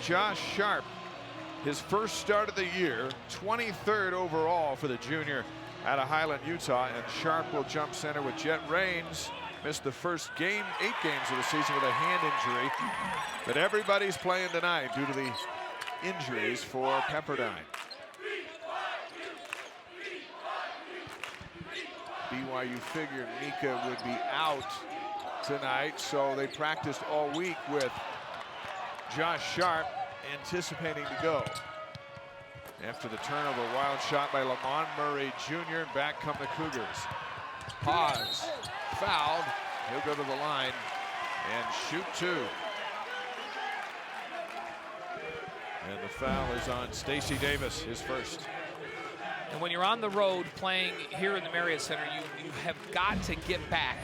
Josh Sharp, his first start of the year, 23rd overall for the junior out of Highland, Utah. And Sharp will jump center with Jet Raines. Missed the first 8 games of the season with a hand injury. But everybody's playing tonight due to the injuries for Pepperdine. BYU figured Mika would be out tonight, so they practiced all week with Josh Sharp, anticipating to go. After the turnover, wild shot by Lamont Murray Jr., and back come the Cougars. Haas fouled. He'll go to the line and shoot 2. And the foul is on Stacey Davis, his first. And when you're on the road playing here in the Marriott Center, you have got to get back,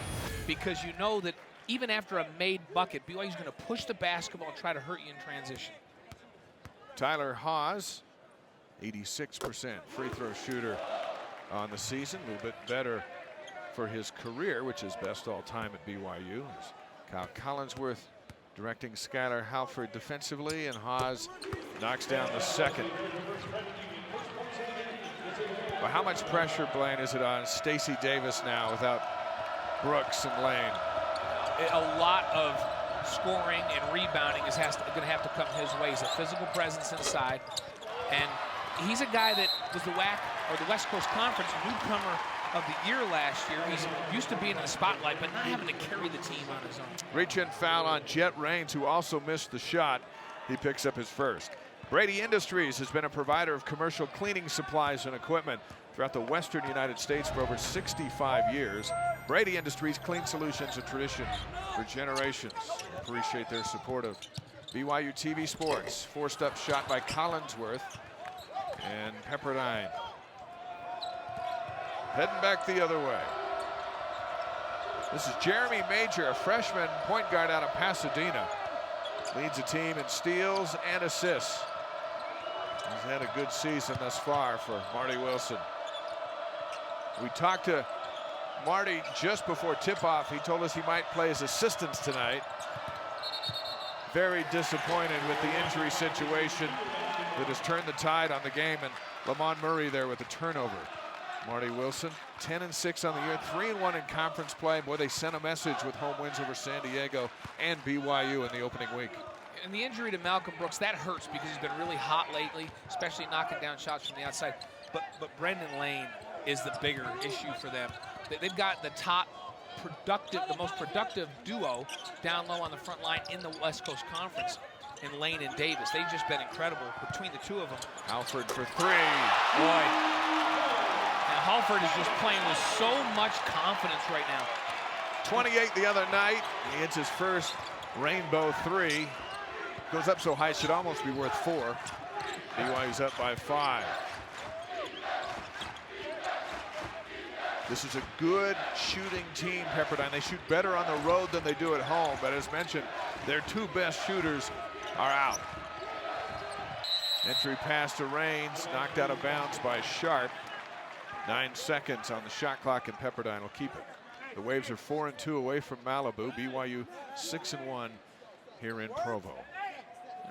because you know that even after a made bucket, BYU's going to push the basketball and try to hurt you in transition. Tyler Haas, 86% free throw shooter on the season. A little bit better for his career, which is best all time at BYU. Kyle Collinsworth directing Skylar Halford defensively, and Haas knocks down the second. Well, how much pressure, Blaine, is it on Stacey Davis now without Brooks and Lane? A lot of scoring and rebounding is going to have to come his way. He's a physical presence inside, and he's a guy that was the WAC, or the West Coast Conference newcomer of the year last year. He's used to being in the spotlight, but not having to carry the team on his own. Reach-in foul on Jet Raines, who also missed the shot. He picks up his first. Brady Industries has been a provider of commercial cleaning supplies and equipment throughout the western United States for over 65 years. Brady Industries, clean solutions, a tradition for generations. Appreciate their support of BYU TV Sports. Forced up shot by Collinsworth, and Pepperdine heading back the other way. This is Jeremy Major, a freshman point guard out of Pasadena. Leads the team in steals and assists. He's had a good season thus far for Marty Wilson. We talked to Marty just before tip-off. He told us he might play as assistants tonight. Very disappointed with the injury situation that has turned the tide on the game, and Lamont Murray there with the turnover. Marty Wilson, 10-6 on the year, 3-1 in conference play. Boy, they sent a message with home wins over San Diego and BYU in the opening week. And the injury to Malcolm Brooks, that hurts, because he's been really hot lately, especially knocking down shots from the outside. But Brendan Lane is the bigger issue for them. They've got the most productive duo down low on the front line in the West Coast Conference, in Lane and Davis. They've just been incredible between the two of them. Halford for 3. Boy. And Halford is just playing with so much confidence right now. 28 the other night. He hits his first rainbow 3. Goes up so high, should almost be worth 4. BYU's up by 5. This is a good shooting team, Pepperdine. They shoot better on the road than they do at home, but as mentioned, their 2 best shooters are out. Entry pass to Raines, knocked out of bounds by Sharp. 9 seconds on the shot clock, and Pepperdine will keep it. The Waves are 4-2 away from Malibu. BYU 6-1 here in Provo.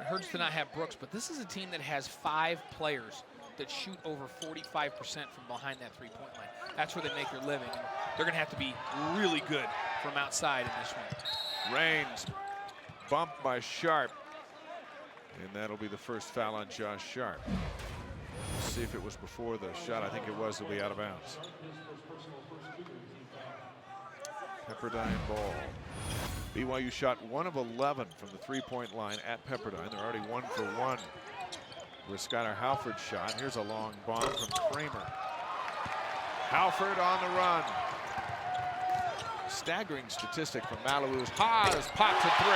It hurts to not have Brooks, but this is a team that has 5 players that shoot over 45% from behind that three-point line. That's where they make their living. And they're going to have to be really good from outside in this one. Raines bumped by Sharp, and that'll be the first foul on Josh Sharp. Let's see if it was before the shot. I think it was. It'll be out of bounds. Pepperdine ball. BYU shot 1 of 11 from the three-point line at Pepperdine. They're already 1 for 1 with Skylar Halford's shot. Here's a long bomb from Kramer. Halford on the run. Staggering statistic from Malibu's Haas popped to 3.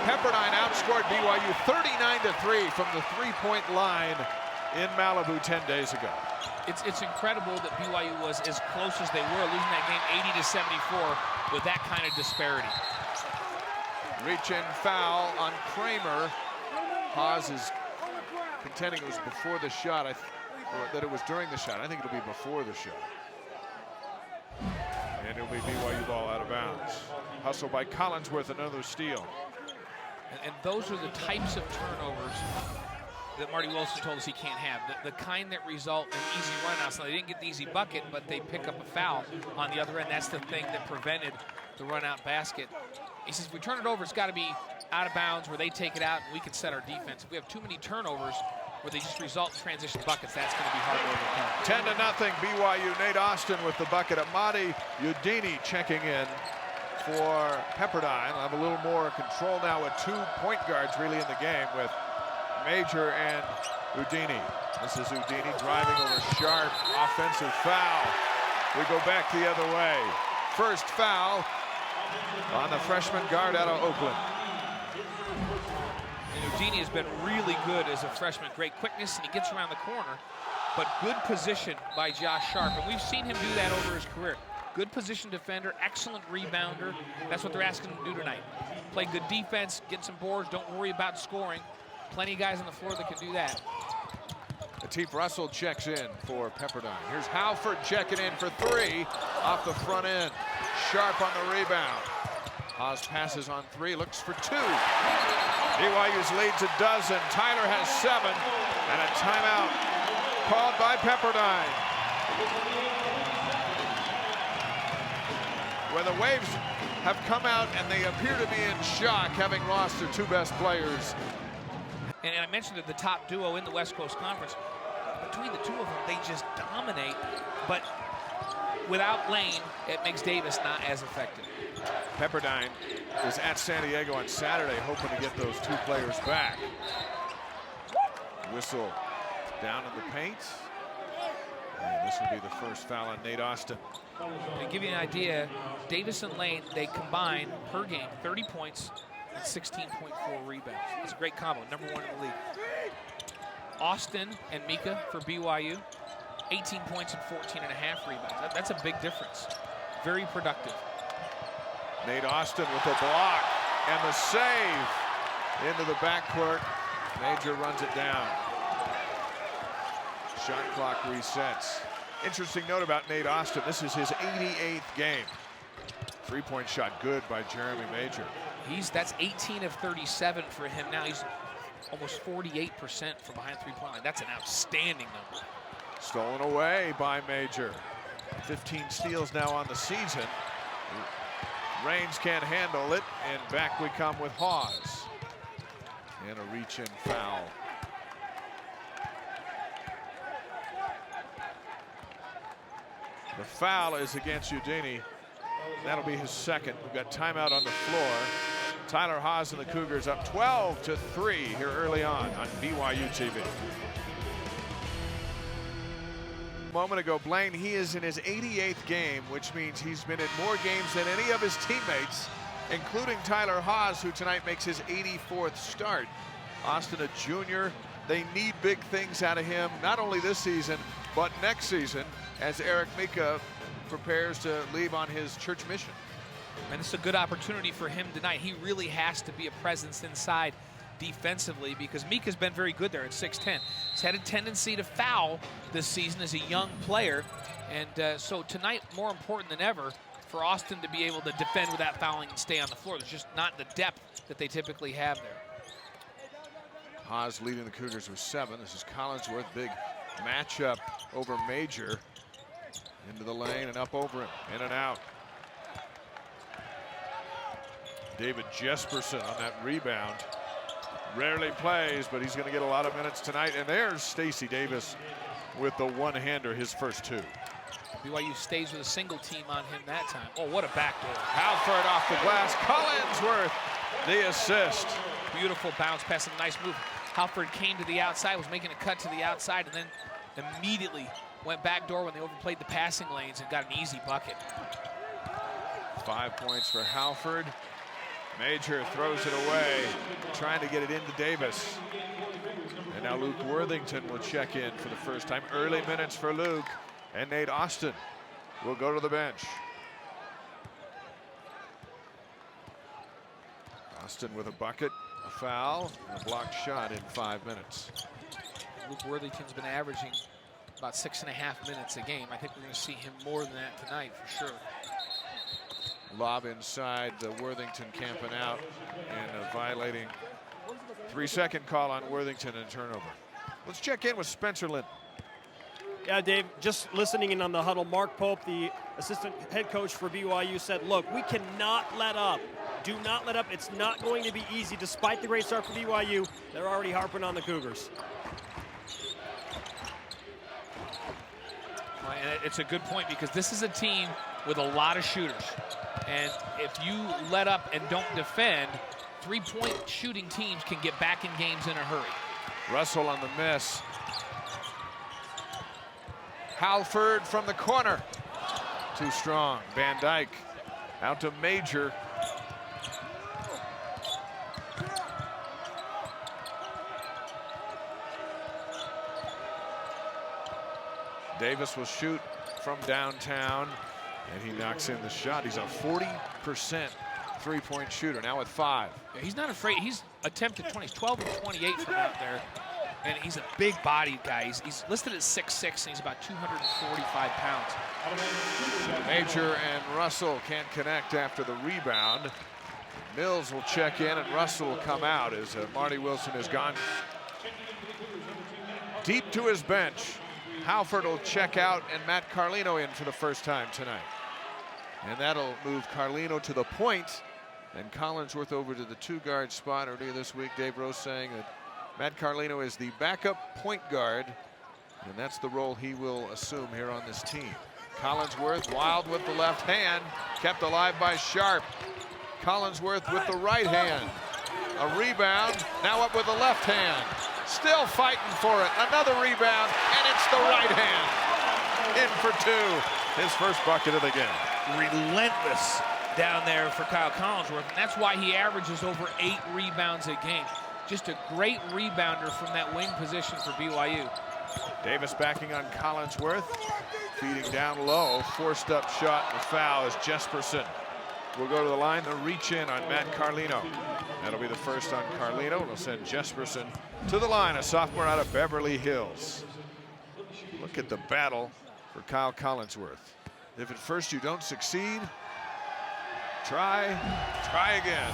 Pepperdine outscored BYU 39-3 from the three-point line in Malibu 10 days ago. It's incredible that BYU was as close as they were, losing that game 80-74 with that kind of disparity. Reach-in foul on Kramer. Haas is contending it was before the shot, or that it was during the shot. I think it'll be before the shot. And it'll be BYU ball out of bounds. Hustle by Collinsworth, another steal. And those are the types of turnovers that Marty Wilson told us he can't have. The kind that result in easy runouts. Now, they didn't get the easy bucket, but they pick up a foul on the other end. That's the thing that prevented the run-out basket. He says, if we turn it over, it's got to be out of bounds where they take it out and we can set our defense. If we have too many turnovers where they just result in transition buckets, that's going to be hard to overcome. 10-0 BYU. Nate Austin with the bucket. Amadi Udini checking in for Pepperdine. They'll have a little more control now with 2 point guards really in the game with Major and Udini. This is Udini driving over Sharp. Offensive foul. We go back the other way. First foul on the freshman guard out of Oakland. And Udini has been really good as a freshman. Great quickness, and he gets around the corner. But good position by Josh Sharp, and we've seen him do that over his career. Good position defender, excellent rebounder. That's what they're asking him to do tonight. Play good defense, get some boards, don't worry about scoring. Plenty of guys on the floor that can do that. Lateef Russell checks in for Pepperdine. Here's Halford checking in for 3 off the front end. Sharp on the rebound. Haas passes on 3, looks for 2. BYU's leads a dozen. Tyler has 7, and a timeout called by Pepperdine. Where the Waves have come out and they appear to be in shock, having lost their 2 best players. And I mentioned it, the top duo in the West Coast Conference. Between the 2 of them, they just dominate. But without Lane, it makes Davis not as effective. Pepperdine is at San Diego on Saturday, hoping to get those 2 players back. Whistle down in the paint. And this will be the first foul on Nate Austin. To give you an idea, Davis and Lane, they combine per game 30 points and 16.4 rebounds. It's a great combo, #1 in the league. Austin and Mika for BYU, 18 points and 14.5 rebounds. That's a big difference. Very productive. Nate Austin with the block and the save into the backcourt. Major runs it down. Shot clock resets. Interesting note about Nate Austin. This is his 88th game. 3-point shot good by Jeremy Major. That's 18 of 37 for him now. He's almost 48% from behind the 3-point line. That's an outstanding number. Stolen away by Major. 15 steals now on the season. Reigns can't handle it, and back we come with Hawes. And a reach-in foul. The foul is against Udini. That'll be his 2nd. We've got timeout on the floor. Tyler Haas and the Cougars up 12-3 here early on BYU TV. A moment ago, Blaine, he is in his 88th game, which means he's been in more games than any of his teammates, including Tyler Haas, who tonight makes his 84th start. Austin, a junior. They need big things out of him, not only this season, but next season, as Eric Mika prepares to leave on his church mission. And it's a good opportunity for him tonight. He really has to be a presence inside defensively because Mika's been very good there at 6'10". He's had a tendency to foul this season as a young player. And so tonight, more important than ever, for Austin to be able to defend without fouling and stay on the floor. There's just not the depth that they typically have there. Haas leading the Cougars with 7. This is Collinsworth, big matchup over Major. Into the lane and up over him, in and out. David Jesperson on that rebound. Rarely plays, but he's going to get a lot of minutes tonight. And there's Stacey Davis with the one-hander, his first 2. BYU stays with a single team on him that time. Oh, what a backdoor. Halford off the glass. Collinsworth, the assist. Beautiful bounce pass and nice move. Halford came to the outside, was making a cut to the outside, and then immediately went backdoor when they overplayed the passing lanes and got an easy bucket. 5 points for Halford. Major throws it away, trying to get it into Davis. And now Luke Worthington will check in for the first time. Early minutes for Luke, and Nate Austin will go to the bench. Austin with a bucket, a foul, and a blocked shot in 5 minutes. Luke Worthington's been averaging about 6.5 minutes a game. I think we're going to see him more than that tonight for sure. Lob inside, Worthington camping out and violating 3-second call on Worthington and turnover. Let's check in with Spencer Linton. Yeah, Dave, just listening in on the huddle, Mark Pope, the assistant head coach for BYU, said, look, we cannot let up. Do not let up. It's not going to be easy. Despite the great start for BYU, they're already harping on the Cougars. And it's a good point because this is a team with a lot of shooters. And if you let up and don't defend, three-point shooting teams can get back in games in a hurry. Russell on the miss. Halford from the corner. Too strong. Van Dyke out to Major. Davis will shoot from downtown, and he knocks in the shot. He's a 40% three-point shooter, now with 5. Yeah, he's not afraid. He's attempted 20. He's 12 of 28 from out there, and he's a big-bodied guy. He's listed at 6'6", and he's about 245 pounds. Major and Russell can't connect after the rebound. Mills will check in, and Russell will come out as Marty Wilson is gone. Deep to his bench. Halford will check out and Matt Carlino in for the first time tonight. And that'll move Carlino to the point and Collinsworth over to the 2-guard spot. Earlier this week, Dave Rose saying that Matt Carlino is the backup point guard, and that's the role he will assume here on this team. Collinsworth wild with the left hand, kept alive by Sharp. Collinsworth with the right hand. A rebound, now up with the left hand. Still fighting for it. Another rebound, and it's the right hand. In for 2. His first bucket of the game. Relentless down there for Kyle Collinsworth, and that's why he averages over 8 rebounds a game. Just a great rebounder from that wing position for BYU. Davis backing on Collinsworth. Feeding down low. Forced up shot and the foul is Jesperson. Will go to the line to reach in on Matt Carlino. That'll be the first on Carlino. It'll send Jesperson to the line, a sophomore out of Beverly Hills. Look at the battle for Kyle Collinsworth. If at first you don't succeed, try again.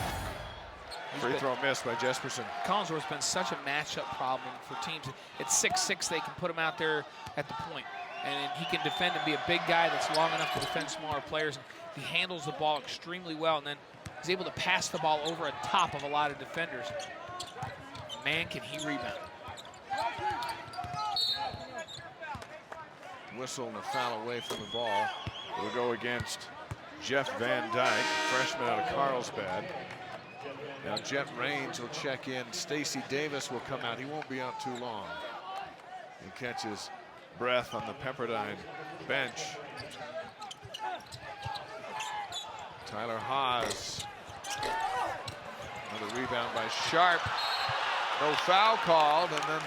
Free throw missed by Jesperson. Collinsworth's been such a matchup problem for teams. At 6'6", they can put him out there at the point, and he can defend and be a big guy that's long enough to defend smaller players. He handles the ball extremely well, and then he's able to pass the ball over on top of a lot of defenders. Man, can he rebound. Whistle and a foul away from the ball. Will go against Jeff Van Dyke, freshman out of Carlsbad. Now Jet Raines will check in. Stacey Davis will come out. He won't be out too long. He catches breath on the Pepperdine bench. Tyler Haas. Another rebound by Sharp. No foul called, and then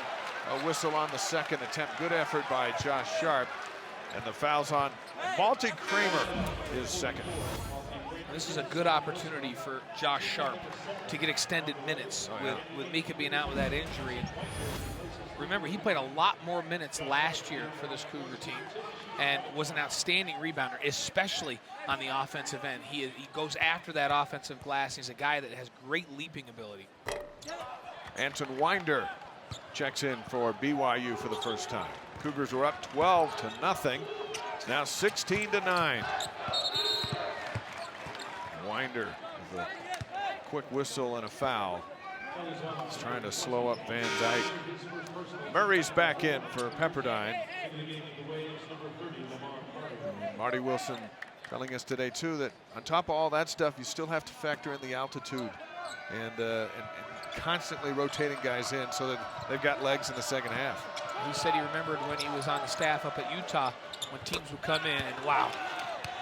a whistle on the second attempt. Good effort by Josh Sharp. And the foul's on Malte Kramer, his second. This is a good opportunity for Josh Sharp to get extended minutes with Mika being out with that injury. And remember, he played a lot more minutes last year for this Cougar team and was an outstanding rebounder, especially on the offensive end. He goes after that offensive glass. He's a guy that has great leaping ability. Anton Winder checks in for BYU for the first time. Cougars were up 12-0. It's now 16-9. Winder with a quick whistle and a foul. He's trying to slow up Van Dyke. Murray's back in for Pepperdine. Marty Wilson telling us today too that on top of all that stuff, you still have to factor in the altitude and constantly rotating guys in so that they've got legs in the second half. He said he remembered when he was on the staff up at Utah when teams would come in and wow,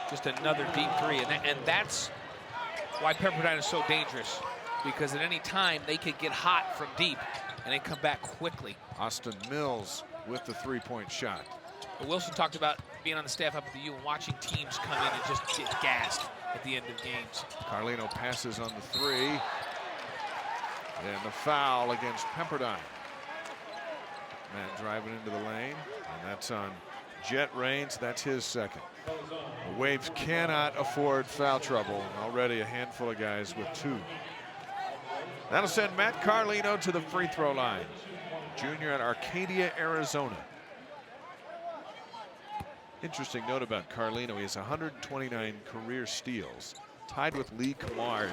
just another deep three. And that's why Pepperdine is so dangerous, because at any time they could get hot from deep and they come back quickly. Austin Mills with the three-point shot. But Wilson talked about being on the staff up at the U and watching teams come in and just get gassed at the end of games. Carlino passes on the three. And the foul against Pepperdine. Man driving into the lane, and that's on Jet Raines, that's his second. The Waves cannot afford foul trouble. Already a handful of guys with 2. That'll send Matt Carlino to the free throw line. Junior at Arcadia, Arizona. Interesting note about Carlino, he has 129 career steals, tied with Lee Kamard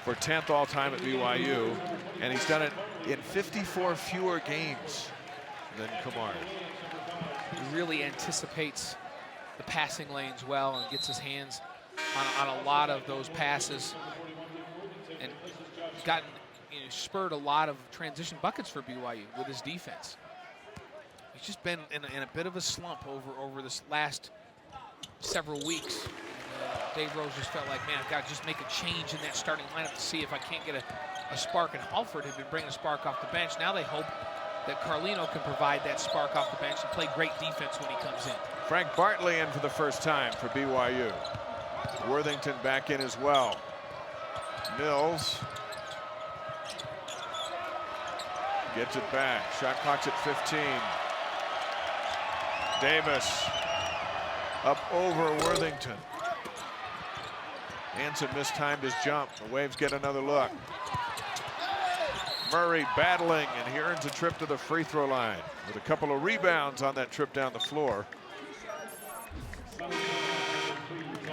for 10th all time at BYU, and he's done it in 54 fewer games than Kamard. He really anticipates the passing lanes well and gets his hands on a lot of those passes, and gotten, spurred a lot of transition buckets for BYU with his defense. He's just been in a bit of a slump over this last several weeks. Dave Rose just felt like, man, I've got to just make a change in that starting lineup to see if I can't get a spark. And Halford had been bringing a spark off the bench. Now they hope that Carlino can provide that spark off the bench and play great defense when he comes in. Frank Bartley in for the first time for BYU. Worthington back in as well. Mills gets it back. Shot clock's at 15. Davis up over Worthington. Hanson mistimed his jump. The Waves get another look. Murray battling, and he earns a trip to the free throw line with a couple of rebounds on that trip down the floor.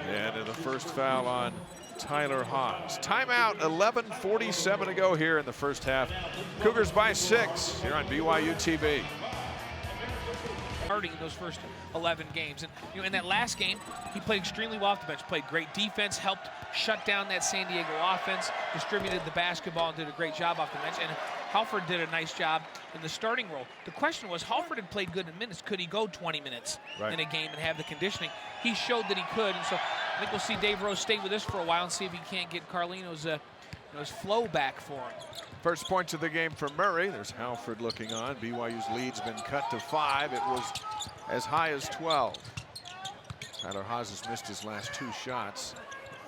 And the first foul on Tyler Haws. Timeout, 11:47 to go here in the first half. Cougars by 6 here on BYU TV. Starting in those first 11 games, and in that last game he played extremely well off the bench, played great defense, helped shut down that San Diego offense, distributed the basketball and did a great job off the bench, and Halford did a nice job in the starting role. The question was, Halford had played good in minutes. Could he go 20 minutes in a game and have the conditioning? He showed that he could, and so I think we'll see Dave Rose stay with us for a while and see if he can't get Carlino's his flow back for him. First points of the game for Murray. There's Halford looking on. BYU's lead's been cut to 5. It was as high as 12. Tyler Haws has missed his last 2 shots.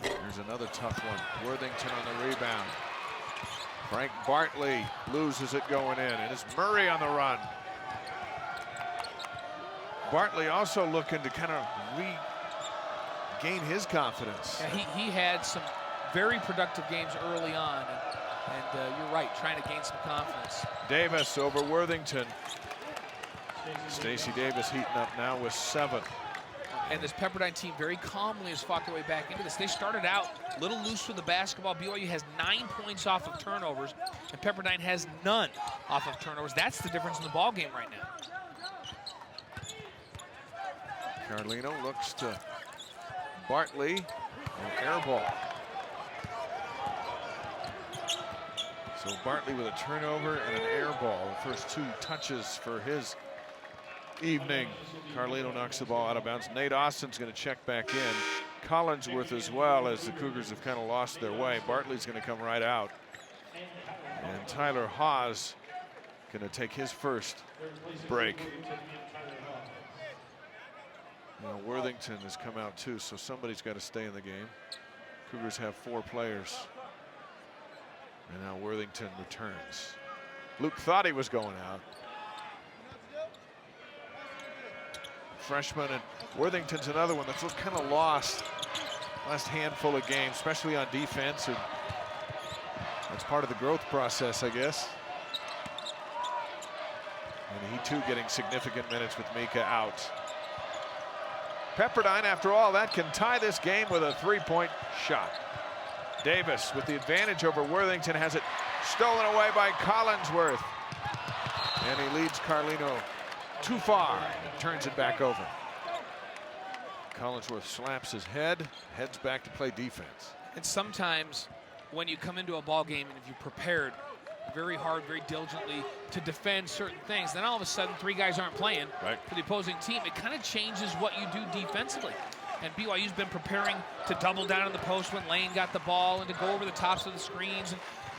There's another tough one. Worthington on the rebound. Frank Bartley loses it going in, and it's Murray on the run. Bartley also looking to kind of regain his confidence. Yeah, he had some very productive games early on, and you're right, trying to gain some confidence. Davis over Worthington. Stacey Davis heating up now with 7. And this Pepperdine team very calmly has fought their way back into this. They started out a little loose with the basketball. BYU has 9 points off of turnovers, and Pepperdine has none off of turnovers. That's the difference in the ball game right now. Carlino looks to Bartley, an air ball. So Bartley with a turnover and an air ball. The first 2 touches for his evening. Carlino knocks the ball out of bounds. Nate Austin's going to check back in. Collinsworth as well, as the Cougars have kind of lost their way. Bartley's going to come right out. And Tyler Haws going to take his first break. Now Worthington has come out too, so somebody's got to stay in the game. Cougars have 4 players. And now Worthington returns. Luke thought he was going out. Freshman, and Worthington's another one that's looked kind of lost last handful of games, especially on defense. And that's part of the growth process, I guess. And he too getting significant minutes with Mika out. Pepperdine, after all that, can tie this game with a 3-point shot. Davis with the advantage over Worthington has it stolen away by Collinsworth. And he leads Carlino too far and turns it back over. Collinsworth slaps his head, heads back to play defense. And sometimes when you come into a ball game and if you prepared very hard, very diligently to defend certain things, then all of a sudden 3 guys aren't playing for the opposing team. It kind of changes what you do defensively. And BYU's been preparing to double down on the post when Lane got the ball and to go over the tops of the screens.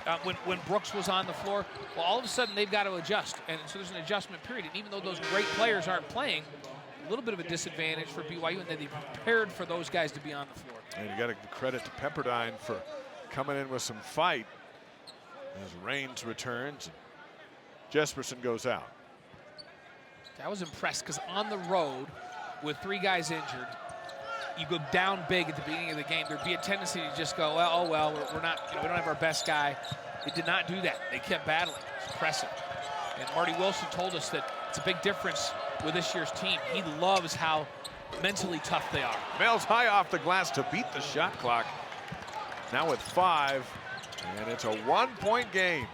And when Brooks was on the floor, well, all of a sudden they've got to adjust. And so there's an adjustment period. And even though those great players aren't playing, a little bit of a disadvantage for BYU, and then they prepared for those guys to be on the floor. And you got to give credit to Pepperdine for coming in with some fight as Raines returns. Jesperson goes out. I was impressed because on the road with 3 guys injured, you go down big at the beginning of the game, there'd be a tendency to just go, well, oh well, we're not, we don't have our best guy. They did not do that. They kept battling. It's impressive. And Marty Wilson told us that it's a big difference with this year's team. He loves how mentally tough they are. Mills high off the glass to beat the shot clock. Now with 5, and it's a 1-point game.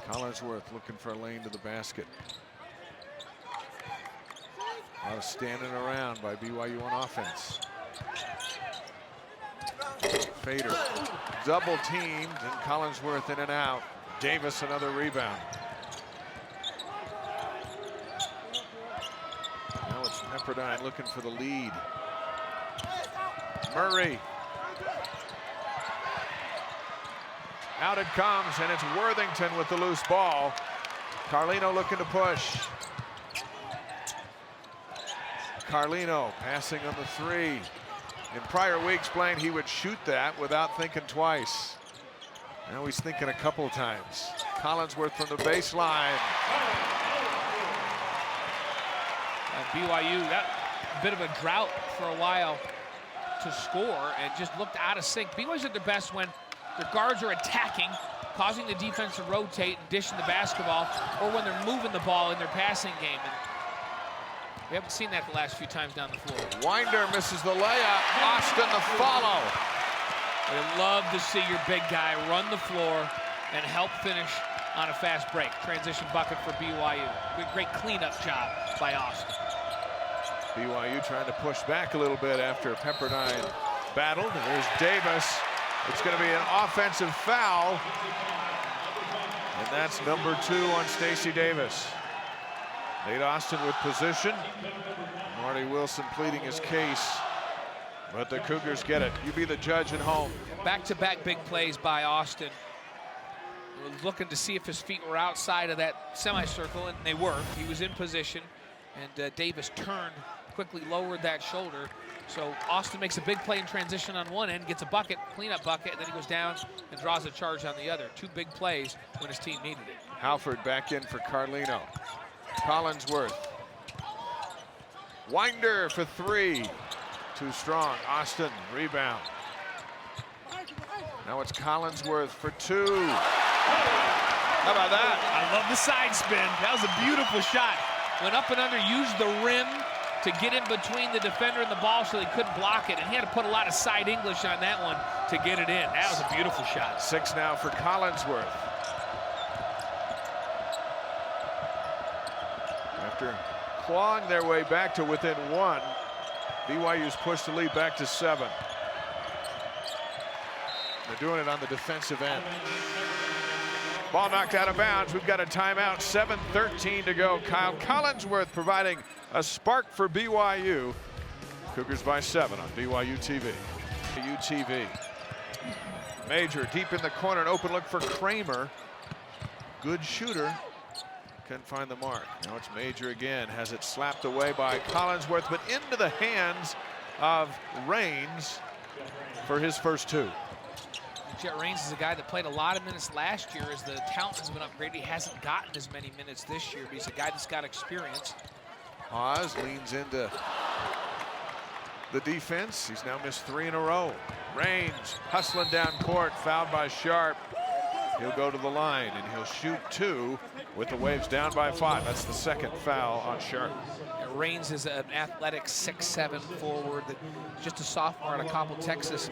Collinsworth looking for a lane to the basket. A lot of standing around by BYU on offense. Fader double teamed, and Collinsworth in and out. Davis another rebound. Now it's Pepperdine looking for the lead. Murray. Out it comes, and it's Worthington with the loose ball. Carlino looking to push. Carlino passing on the 3. In prior weeks, playing he would shoot that without thinking twice. Now he's thinking a couple times. Collinsworth from the baseline. BYU, that bit of a drought for a while to score and just looked out of sync. BYU's at their best when their guards are attacking, causing the defense to rotate and dishing the basketball, or when they're moving the ball in their passing game. And we haven't seen that the last few times down the floor. Winder misses the layup. Austin the follow. I love to see your big guy run the floor and help finish on a fast break. Transition bucket for BYU. Great cleanup job by Austin. BYU trying to push back a little bit after Pepperdine battled. And there's Davis. It's going to be an offensive foul. And that's number 2 on Stacey Davis. Nate Austin with position. Marty Wilson pleading his case. But the Cougars get it. You be the judge at home. Back-to-back big plays by Austin. He was looking to see if his feet were outside of that semicircle, and they were. He was in position, and Davis turned, quickly lowered that shoulder. So Austin makes a big play in transition on one end, gets a bucket, cleanup bucket, and then he goes down and draws a charge on the other. 2 big plays when his team needed it. Halford back in for Carlino. Collinsworth. Winder for 3. Too strong. Austin, rebound. Now it's Collinsworth for 2. How about that? I love the side spin. That was a beautiful shot. Went up and under, used the rim to get in between the defender and the ball so he couldn't block it. And he had to put a lot of side English on that one to get it in. That was a beautiful shot. 6 now for Collinsworth. After clawing their way back to within 1, BYU's pushed the lead back to 7. They're doing it on the defensive end. Ball knocked out of bounds. We've got a timeout. 7:13 to go. Kyle Collinsworth providing a spark for BYU. Cougars by 7 on BYU TV. BYU TV. Major deep in the corner. An open look for Kramer. Good shooter. Couldn't find the mark. Now it's Major again. Has it slapped away by Collinsworth, but into the hands of Raines for his first 2. Jet Raines is a guy that played a lot of minutes last year. As the talent has been upgraded, he hasn't gotten as many minutes this year, but he's a guy that's got experience. Oz leans into the defense. He's now missed 3 in a row. Raines hustling down court, fouled by Sharp. He'll go to the line and he'll shoot 2 with the Waves down by 5. That's the 2nd foul on Sharp. Raines is an athletic 6'7" forward, that just a sophomore out of Coppell, Texas.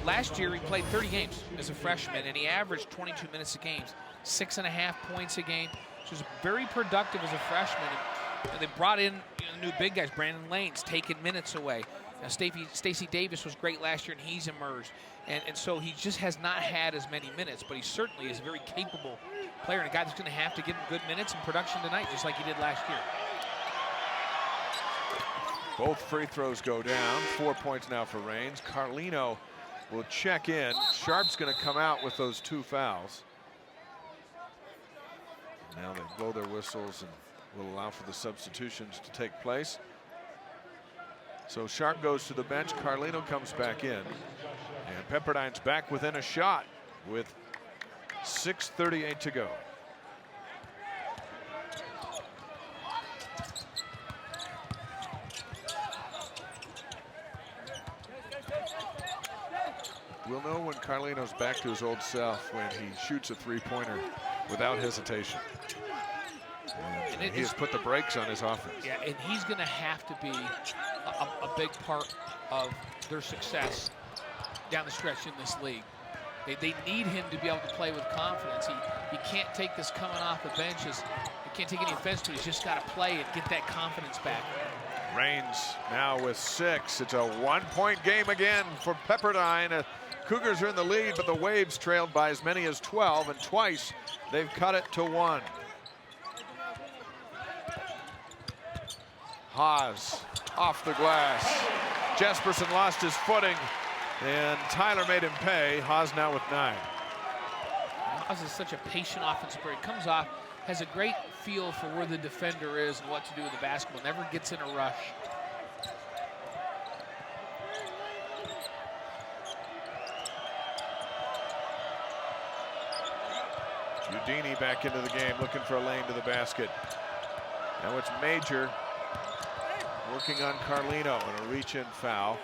Last year he played 30 games as a freshman, and he averaged 22 minutes a game, 6.5 points a game. So he was very productive as a freshman. And they brought in new big guys. Brandon Lane's taking minutes away. Now Stacey Davis was great last year, and he's emerged. And so he just has not had as many minutes, but he certainly is a very capable player and a guy that's going to have to give him good minutes and production tonight, just like he did last year. Both free throws go down. 4 points now for Raines. Carlino will check in. Sharp's going to come out with those 2 fouls. Now they blow their whistles and will allow for the substitutions to take place. So Sharp goes to the bench. Carlino comes back in. And Pepperdine's back within a shot with 6:38 to go. We'll know when Carlino's back to his old self when he shoots a three-pointer without hesitation. And he has put the brakes on his offense. Yeah, and he's going to have to be a big part of their success down the stretch in this league. They need him to be able to play with confidence. He can't take this coming off the benches. He can't take any offense to it. He's just got to play and get that confidence back. Raines now with 6. It's a 1-point game again for Pepperdine. Cougars are in the lead, but the Waves trailed by as many as 12, and twice they've cut it to 1. Haas off the glass. Jesperson lost his footing, and Tyler made him pay. Haas now with 9. Haas is such a patient offensive player. He comes off, has a great feel for where the defender is and what to do with the basketball. Never gets in a rush. Udini back into the game, looking for a lane to the basket. Now it's Major working on Carlino, and a reach-in foul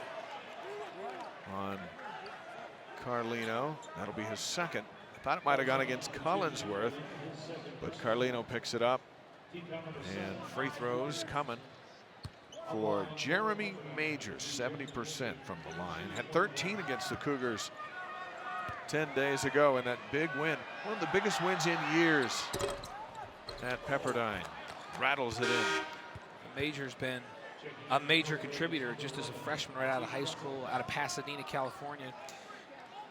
on Carlino. That'll be his second. I thought it might have gone against Collinsworth, but Carlino picks it up. And free throws coming for Jeremy Major, 70% from the line. Had 13 against the Cougars 10 days ago in that big win. One of the biggest wins in years at Pepperdine. Rattles it in. Major's been a major contributor just as a freshman right out of high school, out of Pasadena, California,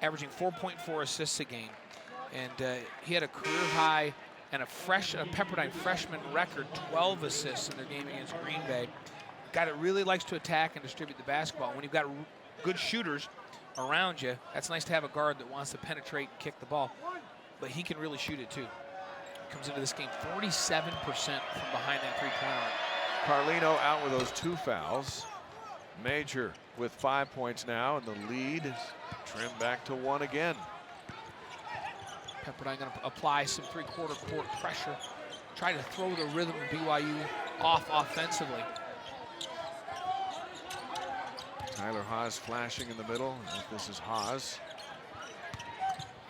averaging 4.4 assists a game. And he had a career high and a Pepperdine freshman record, 12 assists in their game against Green Bay. Guy that really likes to attack and distribute the basketball. When you've got good shooters around you, that's nice to have a guard that wants to penetrate and kick the ball. But he can really shoot it too. Comes into this game 47% from behind that three-point arc. Carlino out with those 2 fouls. Major with 5 points now, and the lead is trimmed back to 1 again. Pepperdine going to apply some three-quarter court pressure, try to throw the rhythm of BYU off offensively. Tyler Haas flashing in the middle. This is Haas.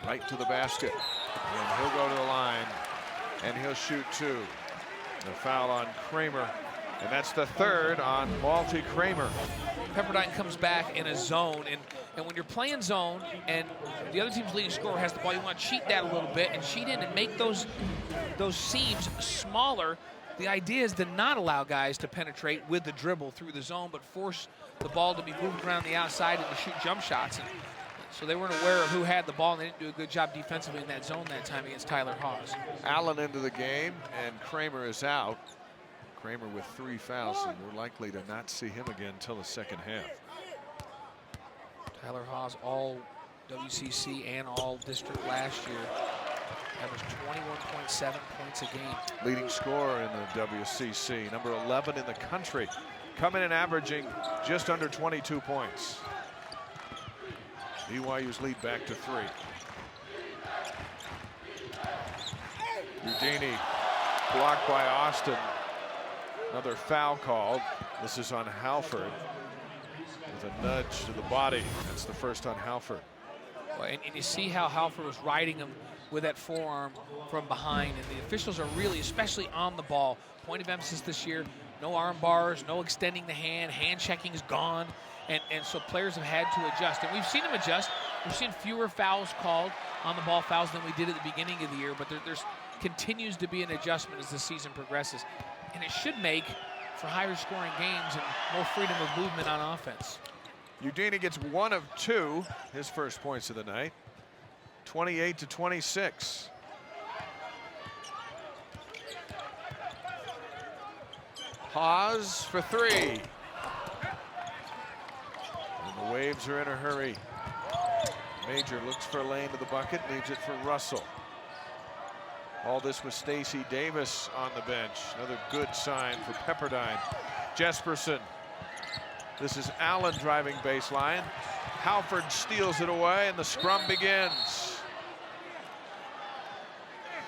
Right to the basket. And he'll go to the line, and he'll shoot 2. The foul on Kramer, and that's the 3rd on Malty Kramer. Pepperdine comes back in a zone, and when you're playing zone and the other team's leading scorer has the ball, you want to cheat that a little bit and cheat in and make those seams smaller. The idea is to not allow guys to penetrate with the dribble through the zone, but force the ball to be moved around the outside and to shoot jump shots. And so they weren't aware of who had the ball, and they didn't do a good job defensively in that zone that time against Tyler Haas. Allen into the game, and Kramer is out. Kramer with 3 fouls, and we're likely to not see him again until the second half. Tyler Haas, all WCC and all district last year, averaged 21.7 points a game. Leading scorer in the WCC, number 11 in the country, coming in averaging just under 22 points. BYU's lead back to 3. Udini blocked by Austin. Another foul called. This is on Halford with a nudge to the body. That's the first on Halford. Well, and you see how Halford was riding him with that forearm from behind, and the officials are really, especially on the ball, point of emphasis this year, no arm bars, no extending the hand checking is gone, and so players have had to adjust, and we've seen them adjust. We've seen fewer fouls called, on the ball fouls, than we did at the beginning of the year, but there's continues to be an adjustment as the season progresses, and it should make for higher scoring games and more freedom of movement on offense. Udini gets 1 of 2, his first points of the night, 28-26. Haas for 3. And the Waves are in a hurry. Major looks for a lane to the bucket, leaves it for Russell. All this with Stacey Davis on the bench. Another good sign for Pepperdine. Jesperson. This is Allen driving baseline. Halford steals it away, and the scrum begins.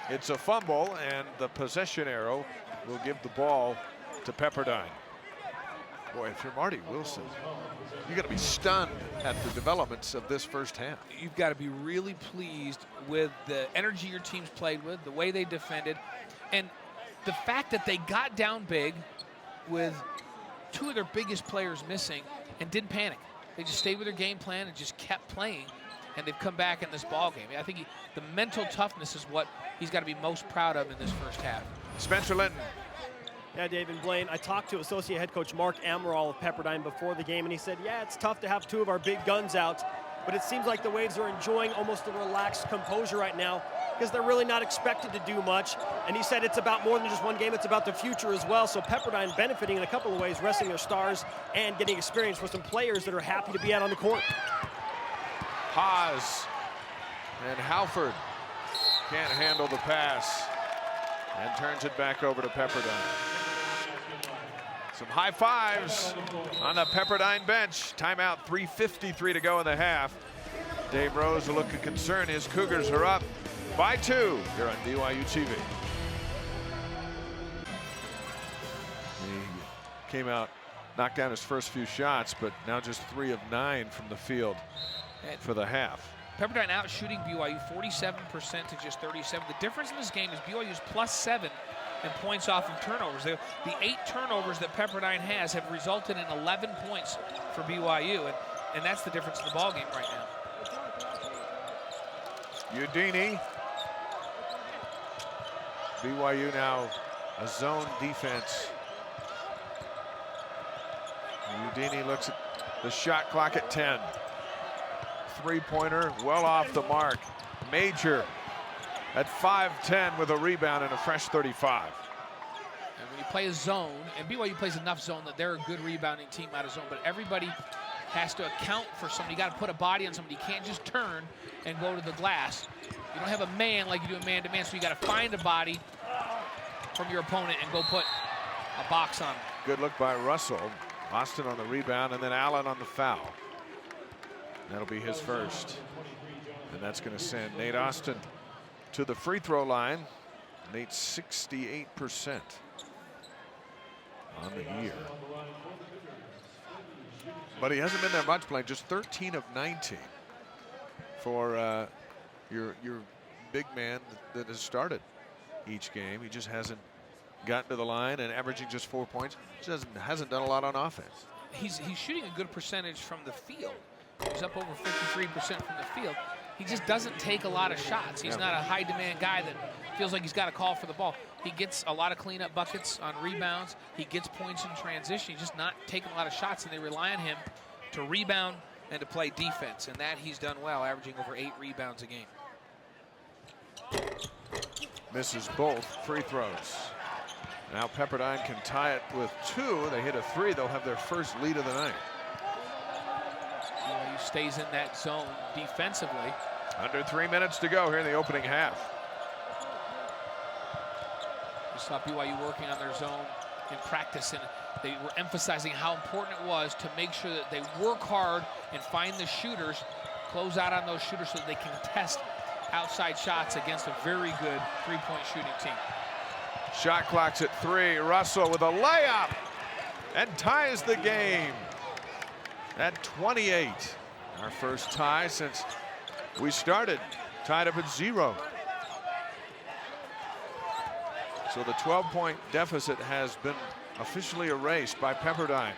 It's a fumble, and the possession arrow will give the ball to Pepperdine. Boy, if you're Marty Wilson, you're going to be stunned at the developments of this first half. You've got to be really pleased with the energy your team's played with, the way they defended, and the fact that they got down big with two of their biggest players missing and didn't panic. They just stayed with their game plan and just kept playing, and they've come back in this ball game. I think the mental toughness is what he's got to be most proud of in this first half. Spencer Linton. Yeah, Dave and Blaine, I talked to associate head coach Mark Amaral of Pepperdine before the game, and he said, yeah, it's tough to have two of our big guns out, but it seems like the Waves are enjoying almost a relaxed composure right now because they're really not expected to do much. And he said it's about more than just one game, it's about the future as well. So Pepperdine benefiting in a couple of ways, resting their stars and getting experience for some players that are happy to be out on the court. Haas and Halford can't handle the pass and turns it back over to Pepperdine. Some high fives on the Pepperdine bench. Timeout, 3:53 to go in the half. Dave Rose a look of concern. His Cougars are up by 2 here on BYU TV. He came out, knocked down his first few shots, but now just 3 of 9 from the field for the half. Pepperdine out shooting BYU 47% to just 37. The difference in this game is BYU's +7 in points off of turnovers. The 8 turnovers that Pepperdine has have resulted in 11 points for BYU, and that's the difference in the ball game right now. Udini. BYU now a zone defense. Udini looks at the shot clock at 10. Three-pointer well off the mark. Major at 5'10" with a rebound and a fresh 35. And when you play a zone, and BYU plays enough zone that they're a good rebounding team out of zone, but everybody has to account for somebody. You got to put a body on somebody. You can't just turn and go to the glass. You don't have a man like you do a man-to-man, so you got to find a body from your opponent and go put a box on him. Good look by Russell. Austin on the rebound, and then Allen on the foul. That'll be his first. And that's going to send Nate Austin to the free throw line. Nate's 68% on the year. But he hasn't been there much playing, just 13 of 19 for your big man that has started each game. He just hasn't gotten to the line and averaging just 4 points. Just hasn't done a lot on offense. He's shooting a good percentage from the field. He's up over 53% from the field. He just doesn't take a lot of shots. He's not a high demand guy that feels like he's got to call for the ball. He gets a lot of cleanup buckets on rebounds. He gets points in transition. He's just not taking a lot of shots, and they rely on him to rebound and to play defense, and that he's done well, averaging over 8 rebounds a game. Misses both free throws. Now Pepperdine can tie it with 2. They hit a 3. They'll have their first lead of the night. BYU stays in that zone defensively. Under 3 minutes to go here in the opening half. We saw BYU working on their zone in practice, and they were emphasizing how important it was to make sure that they work hard and find the shooters, close out on those shooters so that they can test outside shots against a very good three-point shooting team. Shot clock's at 3. Russell with a layup and ties the game at 28. Our first tie since we started, tied up at 0. So the 12-point deficit has been officially erased by Pepperdine.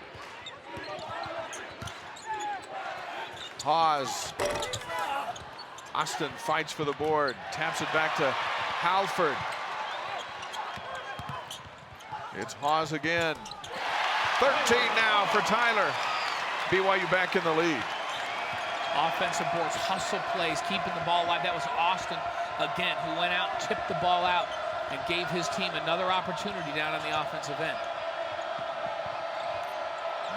Haas. Austin fights for the board, taps it back to Halford. It's Haas again. 13 now for Tyler. BYU back in the lead. Offensive boards, hustle plays, keeping the ball alive. That was Austin again, who went out, tipped the ball out, and gave his team another opportunity down on the offensive end.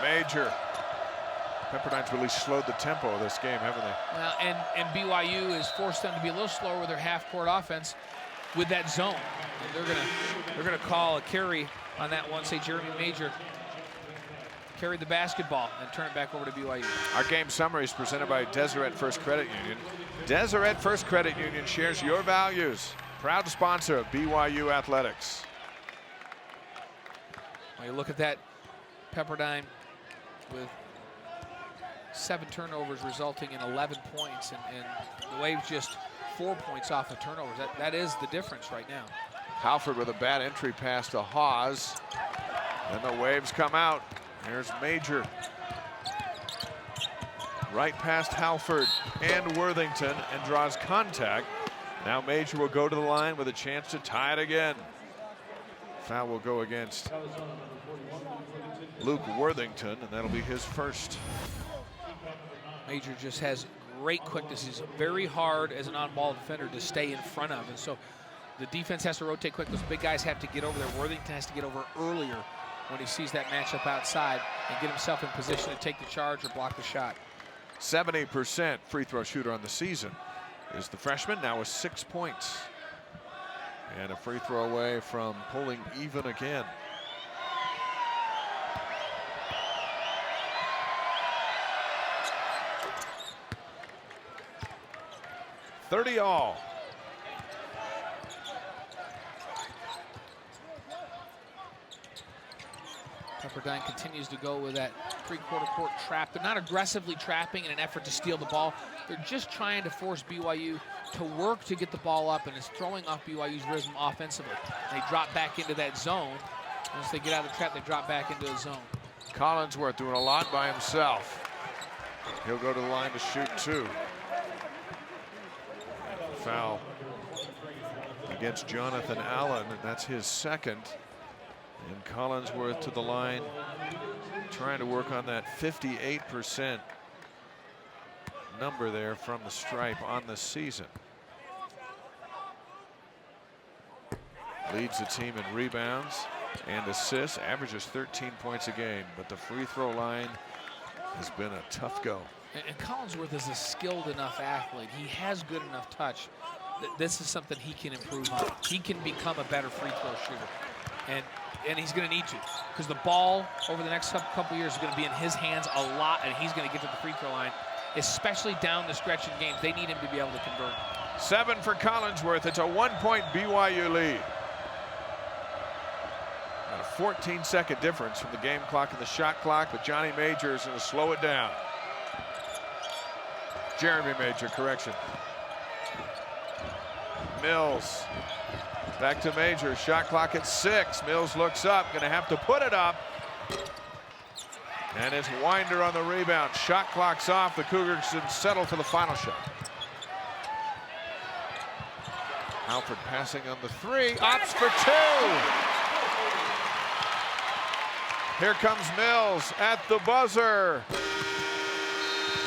Major. Pepperdine's really slowed the tempo of this game, haven't they? Well, and BYU has forced them to be a little slower with their half-court offense with that zone. And they're gonna call a carry on that one. Say Jeremy Major carried the basketball and turn it back over to BYU. Our game summary is presented by Deseret First Credit Union. Deseret First Credit Union shares your values. Proud sponsor of BYU Athletics. When you look at that, Pepperdine with 7 turnovers resulting in 11 points, and the Waves just 4 points off of turnovers. That is the difference right now. Halford with a bad entry pass to Hawes. And the Waves come out. Here's Major. Right past Halford and Worthington and draws contact. Now Major will go to the line with a chance to tie it again. Foul will go against Luke Worthington, and that'll be his first. Major just has great quickness. He's very hard as an on-ball defender to stay in front of, and so the defense has to rotate quick. Those big guys have to get over there. Worthington has to get over earlier when he sees that matchup outside and get himself in position to take the charge or block the shot. 70% free throw shooter on the season is the freshman, now with 6 points. And a free throw away from pulling even again. $30 all. Pepperdine continues to go with that three-quarter court trap. They're not aggressively trapping in an effort to steal the ball. They're just trying to force BYU to work to get the ball up, and it's throwing off BYU's rhythm offensively. They drop back into that zone. Once they get out of the trap, they drop back into the zone. Collinsworth doing a lot by himself. He'll go to the line to shoot 2. Foul against Jonathan Allen, and that's his second. And Collinsworth to the line, trying to work on that 58% number there from the stripe on the season. Leads the team in rebounds and assists, averages 13 points a game, but the free throw line has been a tough go. And Collinsworth is a skilled enough athlete. He has good enough touch. This is something he can improve on. He can become a better free throw shooter. And he's going to need to, because the ball over the next couple years is going to be in his hands a lot, and he's going to get to the free throw line, especially down the stretch in games. They need him to be able to convert. 7 for Collinsworth. It's a 1-point BYU lead. And a 14-second difference from the game clock and the shot clock, but Johnny Major is going to slow it down. Jeremy Major, correction. Mills. Back to Major, shot clock at 6. Mills looks up, gonna have to put it up. And it's Winder on the rebound. Shot clock's off, the Cougars can settle for the final shot. Halford passing on the 3, opts for 2. Here comes Mills at the buzzer.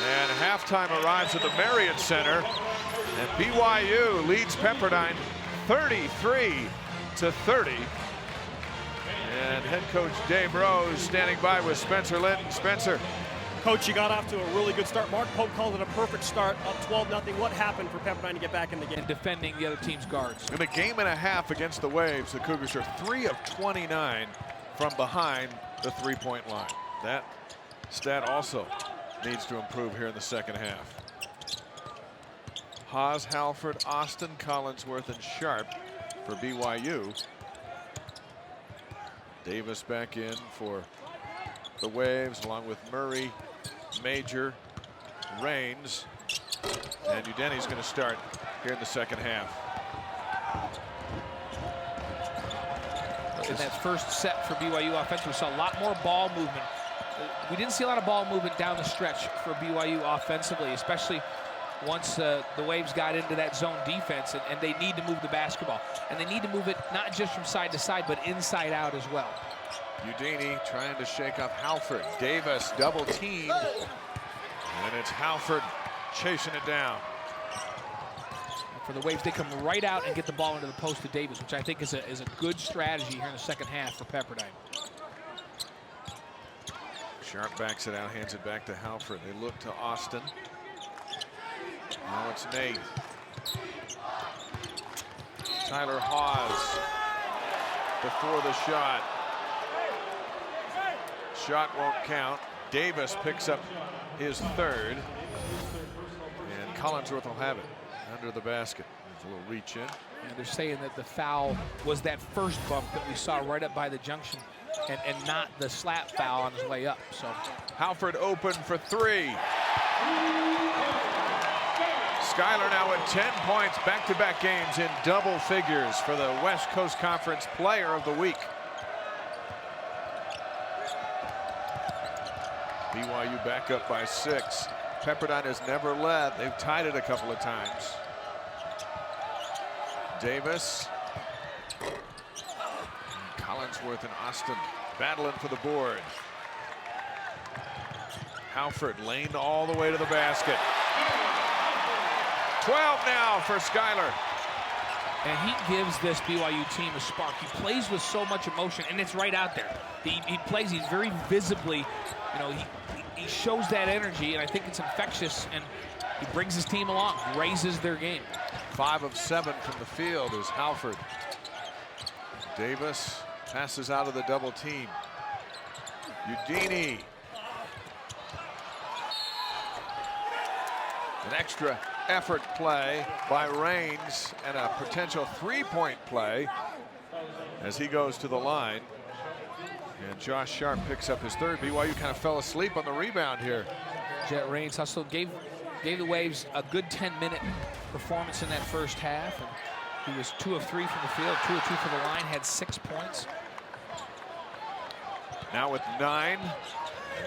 And halftime arrives at the Marriott Center. And BYU leads Pepperdine 33-30. And head coach Dave Rose standing by with Spencer Linton. Spencer. Coach, you got off to a really good start. Mark Pope called it a perfect start, up 12-0. What happened for Pepperdine to get back in the game? And defending the other team's guards. In a game and a half against the Waves, the Cougars are 3 of 29 from behind the three-point line. That stat also needs to improve here in the second half. Haas, Halford, Austin, Collinsworth, and Sharp for BYU. Davis back in for the Waves, along with Murray, Major, Raines, and Udeni's going to start here in the second half. In that first set for BYU offense, we saw a lot more ball movement. We didn't see a lot of ball movement down the stretch for BYU offensively, especially once the Waves got into that zone defense, and they need to move the basketball. And they need to move it not just from side to side, but inside out as well. Udeni trying to shake off Halford. Davis double teamed, and it's Halford chasing it down. For the Waves, they come right out and get the ball into the post to Davis, which I think is a good strategy here in the second half for Pepperdine. Sharp backs it out, hands it back to Halford. They look to Austin. Now it's Nate. Tyler Hawes before the shot. Shot won't count. Davis picks up his third. And Collinsworth will have it under the basket. A little reach in. And they're saying that the foul was that first bump that we saw right up by the junction and not the slap foul on his way up. So Halford open for 3. Schuyler now with 10 points, back-to-back games in double figures for the West Coast Conference Player of the Week. BYU back up by 6. Pepperdine has never led. They've tied it a couple of times. Davis. Collinsworth and Austin battling for the board. Halford laned all the way to the basket. 12 now for Schuyler. And he gives this BYU team a spark. He plays with so much emotion, and it's right out there. He plays, he's very visibly, he shows that energy, and I think it's infectious, and he brings his team along, raises their game. 5 of 7 from the field is Halford. Davis passes out of the double team. Udini. An extra effort play by Raines and a potential 3-point play as he goes to the line. And Josh Sharp picks up his 3rd. BYU kind of fell asleep on the rebound here. Jet Raines hustled, gave the Waves a good 10-minute performance in that first half. And he was 2 of 3 from the field, 2 of 2 for the line, had 6 points. Now with 9,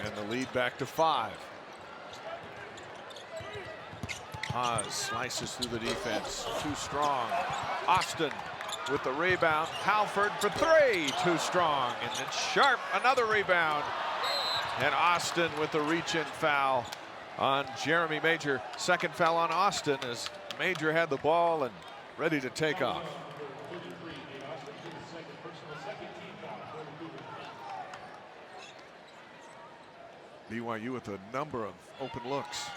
and the lead back to 5. Haas slices through the defense, too strong. Austin with the rebound. Halford for 3, too strong. And then Sharp, another rebound. And Austin with the reach-in foul on Jeremy Major. 2nd foul on Austin as Major had the ball and ready to take off. BYU with a number of open looks.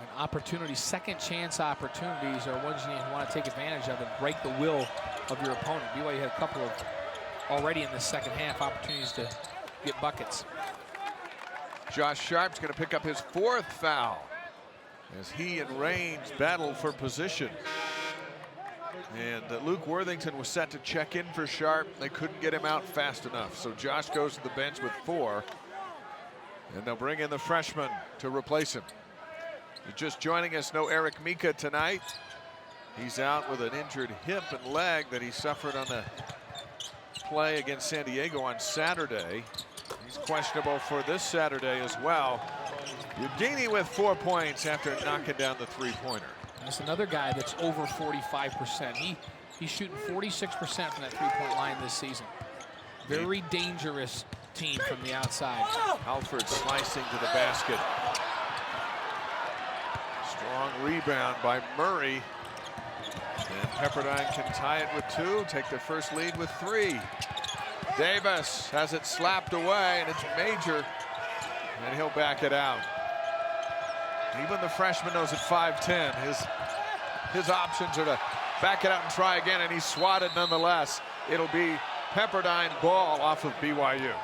And opportunities, second chance opportunities are ones you want to take advantage of and break the will of your opponent. BYU had a couple of already in the second half opportunities to get buckets. Josh Sharp's going to pick up his 4th foul as he and Raines battle for position. And Luke Worthington was set to check in for Sharp. They couldn't get him out fast enough. So Josh goes to the bench with 4. And they'll bring in the freshman to replace him. You're just joining us, no Eric Mika tonight. He's out with an injured hip and leg that he suffered on the play against San Diego on Saturday. He's questionable for this Saturday as well. Udini with 4 points after knocking down the 3-pointer. That's another guy that's over 45%. He's shooting 46% from that 3-point line this season. Very dangerous team from the outside. Halford slicing to the basket. Strong rebound by Murray. And Pepperdine can tie it with 2, take their first lead with 3. Davis has it slapped away, and it's Major, and he'll back it out. Even the freshman knows at 5'10", his options are to back it out and try again, and he's swatted nonetheless. It'll be Pepperdine ball off of BYU.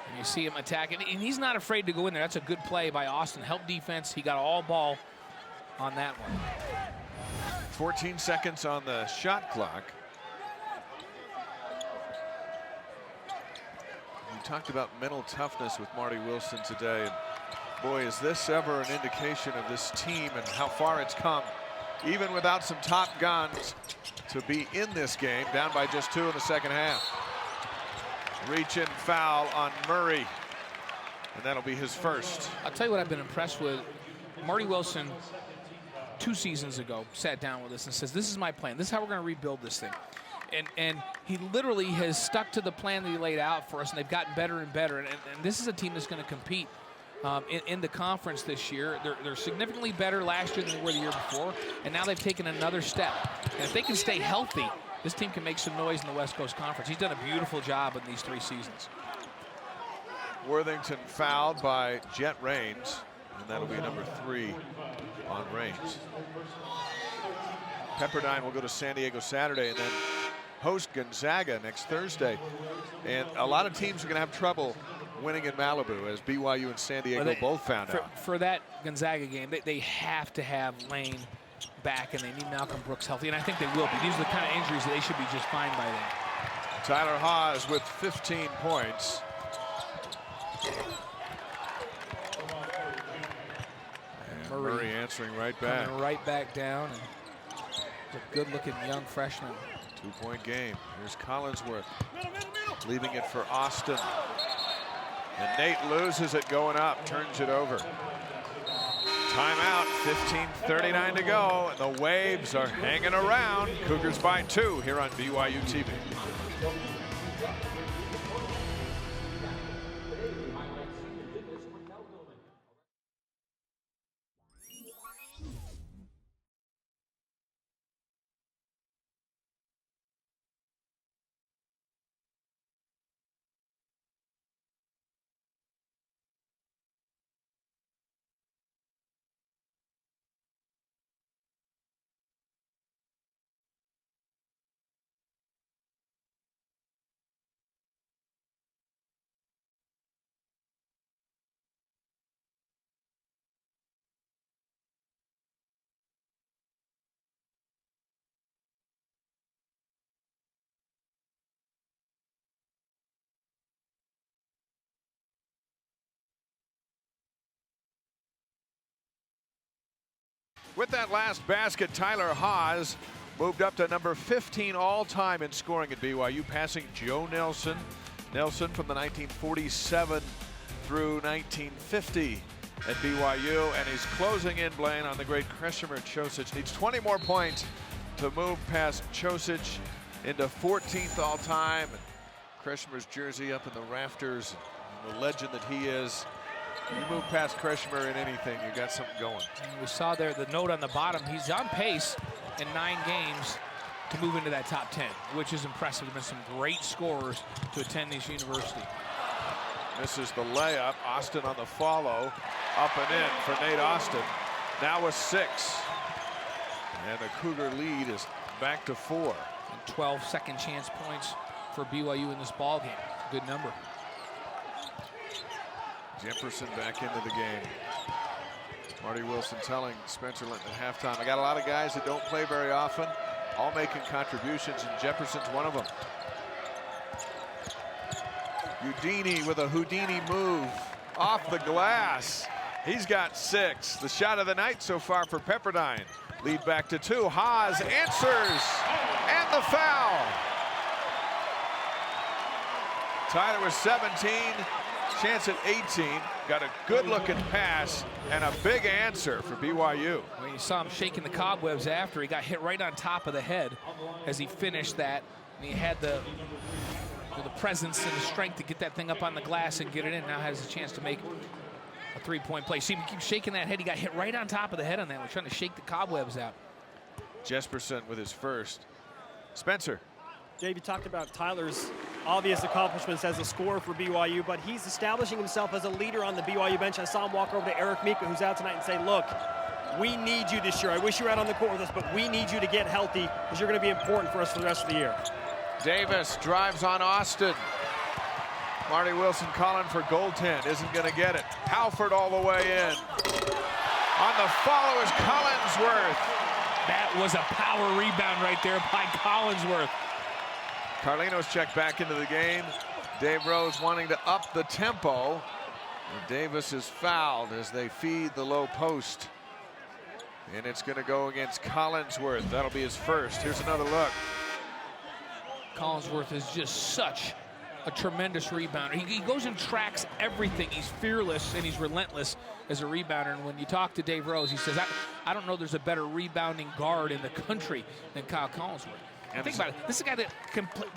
And you see him attacking, and he's not afraid to go in there. That's a good play by Austin. Help defense. He got all ball on that one. 14 seconds on the shot clock. We talked about mental toughness with Marty Wilson today. And boy, is this ever an indication of this team and how far it's come, even without some top guns, to be in this game, down by just 2 in the second half. Reach-in foul on Murray, and that'll be his first. I'll tell you what I've been impressed with. Marty Wilson, 2 seasons ago, sat down with us and says, this is my plan. This is how we're going to rebuild this thing. And he literally has stuck to the plan that he laid out for us, and they've gotten better and better. And this is a team that's going to compete in the conference this year. They're significantly better last year than they were the year before, and now they've taken another step. And if they can stay healthy, this team can make some noise in the West Coast Conference. He's done a beautiful job in these 3 seasons. Worthington fouled by Jet Raines, and that'll be number 3 on Raines. Pepperdine will go to San Diego Saturday and then host Gonzaga next Thursday. And a lot of teams are going to have trouble winning in Malibu, as BYU and San Diego both found out. For that Gonzaga game, they have to have Lane back, and they need Malcolm Brooks healthy, and I think they will be. These are the kind of injuries that they should be just fine by then. Tyler Haws with 15 points. And Murray answering right back. Coming right back down. And a good-looking young freshman. 2-point game. Here's Collinsworth leaving it for Austin. And Nate loses it going up, turns it over. Timeout, 15:39 to go, and the Waves are hanging around. Cougars by 2 here on BYU TV. With that last basket, Tyler Haws moved up to number 15 all-time in scoring at BYU, passing Joe Nelson. Nelson from the 1947 through 1950 at BYU, and he's closing in, Blaine, on the great Krešimir Ćosić. Needs 20 more points to move past Ćosić into 14th all-time. Kreshimir's jersey up in the rafters, the legend that he is. You move past Krešimir in anything, you got something going. And we saw there the note on the bottom. He's on pace in 9 games to move into that top 10, which is impressive. There's been some great scorers to attend this university. Misses the layup. Austin on the follow. Up and in for Nate Austin. Now with 6. And the Cougar lead is back to 4. And 12 second chance points for BYU in this ball game. Good number. Jefferson back into the game. Marty Wilson telling Spencer Linton at halftime, I got a lot of guys that don't play very often, all making contributions, and Jefferson's one of them. Udini with a Houdini move off the glass. He's got 6. The shot of the night so far for Pepperdine. Lead back to 2. Haws answers, and the foul. Tyler was 17. Chance at 18, got a good-looking pass and a big answer for BYU. When you saw him shaking the cobwebs after, he got hit right on top of the head as he finished that, and he had the presence and the strength to get that thing up on the glass and get it in. Now has a chance to make a 3-point play. See him keep shaking that head. He got hit right on top of the head on that. We're trying to shake the cobwebs out. Jesperson with his first. Spencer. Dave, you talked about Tyler's obvious accomplishments as a scorer for BYU, but he's establishing himself as a leader on the BYU bench. I saw him walk over to Eric Mika, who's out tonight, and say, look, we need you this year. I wish you were out on the court with us, but we need you to get healthy because you're going to be important for us for the rest of the year. Davis drives on Austin. Marty Wilson calling for goaltend, isn't going to get it. Halford all the way in. On the follow is Collinsworth. That was a power rebound right there by Collinsworth. Carlino's checked back into the game. Dave Rose wanting to up the tempo. And Davis is fouled as they feed the low post. And it's going to go against Collinsworth. That'll be his first. Here's another look. Collinsworth is just such a tremendous rebounder. He goes and tracks everything. He's fearless and he's relentless as a rebounder. And when you talk to Dave Rose, he says, I don't know there's a better rebounding guard in the country than Kyle Collinsworth. And think about it. This is a guy that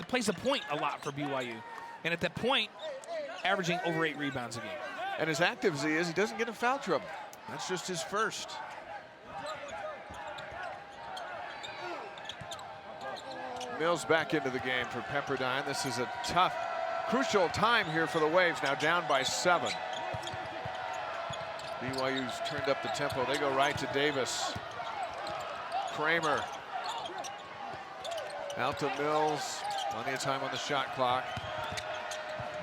plays the point a lot for BYU. And at that point, averaging over 8 rebounds a game. And as active as he is, he doesn't get in foul trouble. That's just his first. Mills back into the game for Pepperdine. This is a tough, crucial time here for the Waves, now down by 7. BYU's turned up the tempo. They go right to Davis. Kramer. Out to Mills. Plenty of time on the shot clock.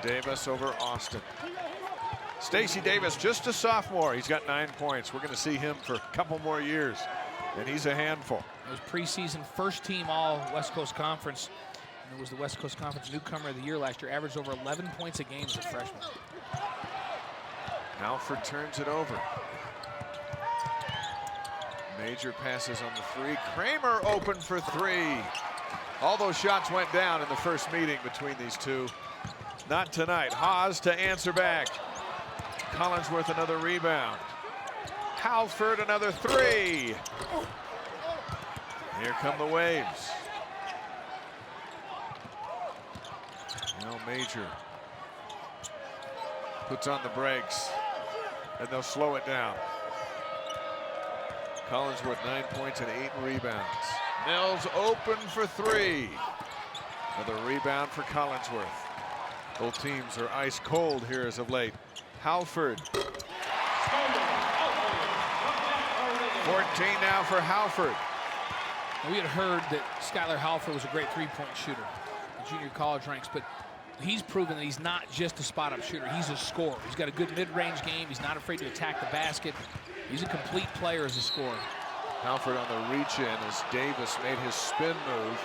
Davis over Austin. Stacey Davis, just a sophomore. He's got 9 points. We're going to see him for a couple more years, and he's a handful. It was preseason first team all West Coast Conference. And it was the West Coast Conference newcomer of the year last year. Averaged over 11 points a game as a freshman. Halford turns it over. Major passes on the three. Kramer open for three. All those shots went down in the first meeting between these two. Not tonight. Haas to answer back. Collinsworth another rebound. Halford another three. Here come the waves. Now Major puts on the brakes, and they'll slow it down. Collinsworth 9 points and 8 rebounds. Mills open for three. Another rebound for Collinsworth. Both teams are ice cold here as of late. Halford. 14 now for Halford. We had heard that Skylar Halford was a great three-point shooter in junior college ranks, but he's proven that he's not just a spot-up shooter. He's a scorer. He's got a good mid-range game. He's not afraid to attack the basket. He's a complete player as a scorer. Halford on the reach-in as Davis made his spin move.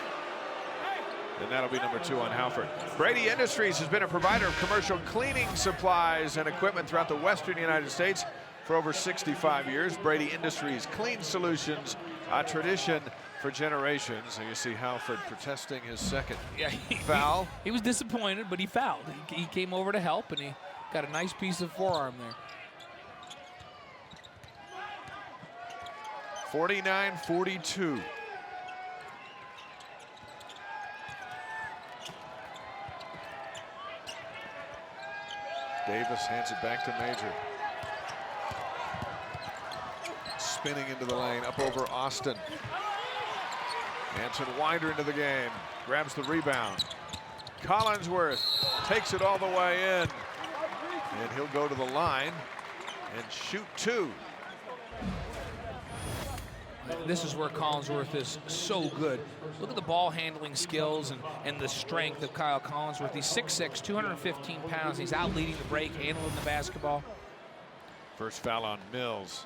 And that'll be number 2 on Halford. Brady Industries has been a provider of commercial cleaning supplies and equipment throughout the western United States for over 65 years. Brady Industries, clean solutions, a tradition for generations. And you see Halford protesting his second foul. He was disappointed, but he fouled. He came over to help, and he got a nice piece of forearm there. 49-42. Davis hands it back to Major. Spinning into the lane, up over Austin. Anson Winder into the game, grabs the rebound. Collinsworth takes it all the way in, and he'll go to the line and shoot 2. This is where Collinsworth is so good. Look at the ball handling skills and the strength of Kyle Collinsworth. He's 6'6", 215 pounds. He's out leading the break, handling the basketball. First foul on Mills.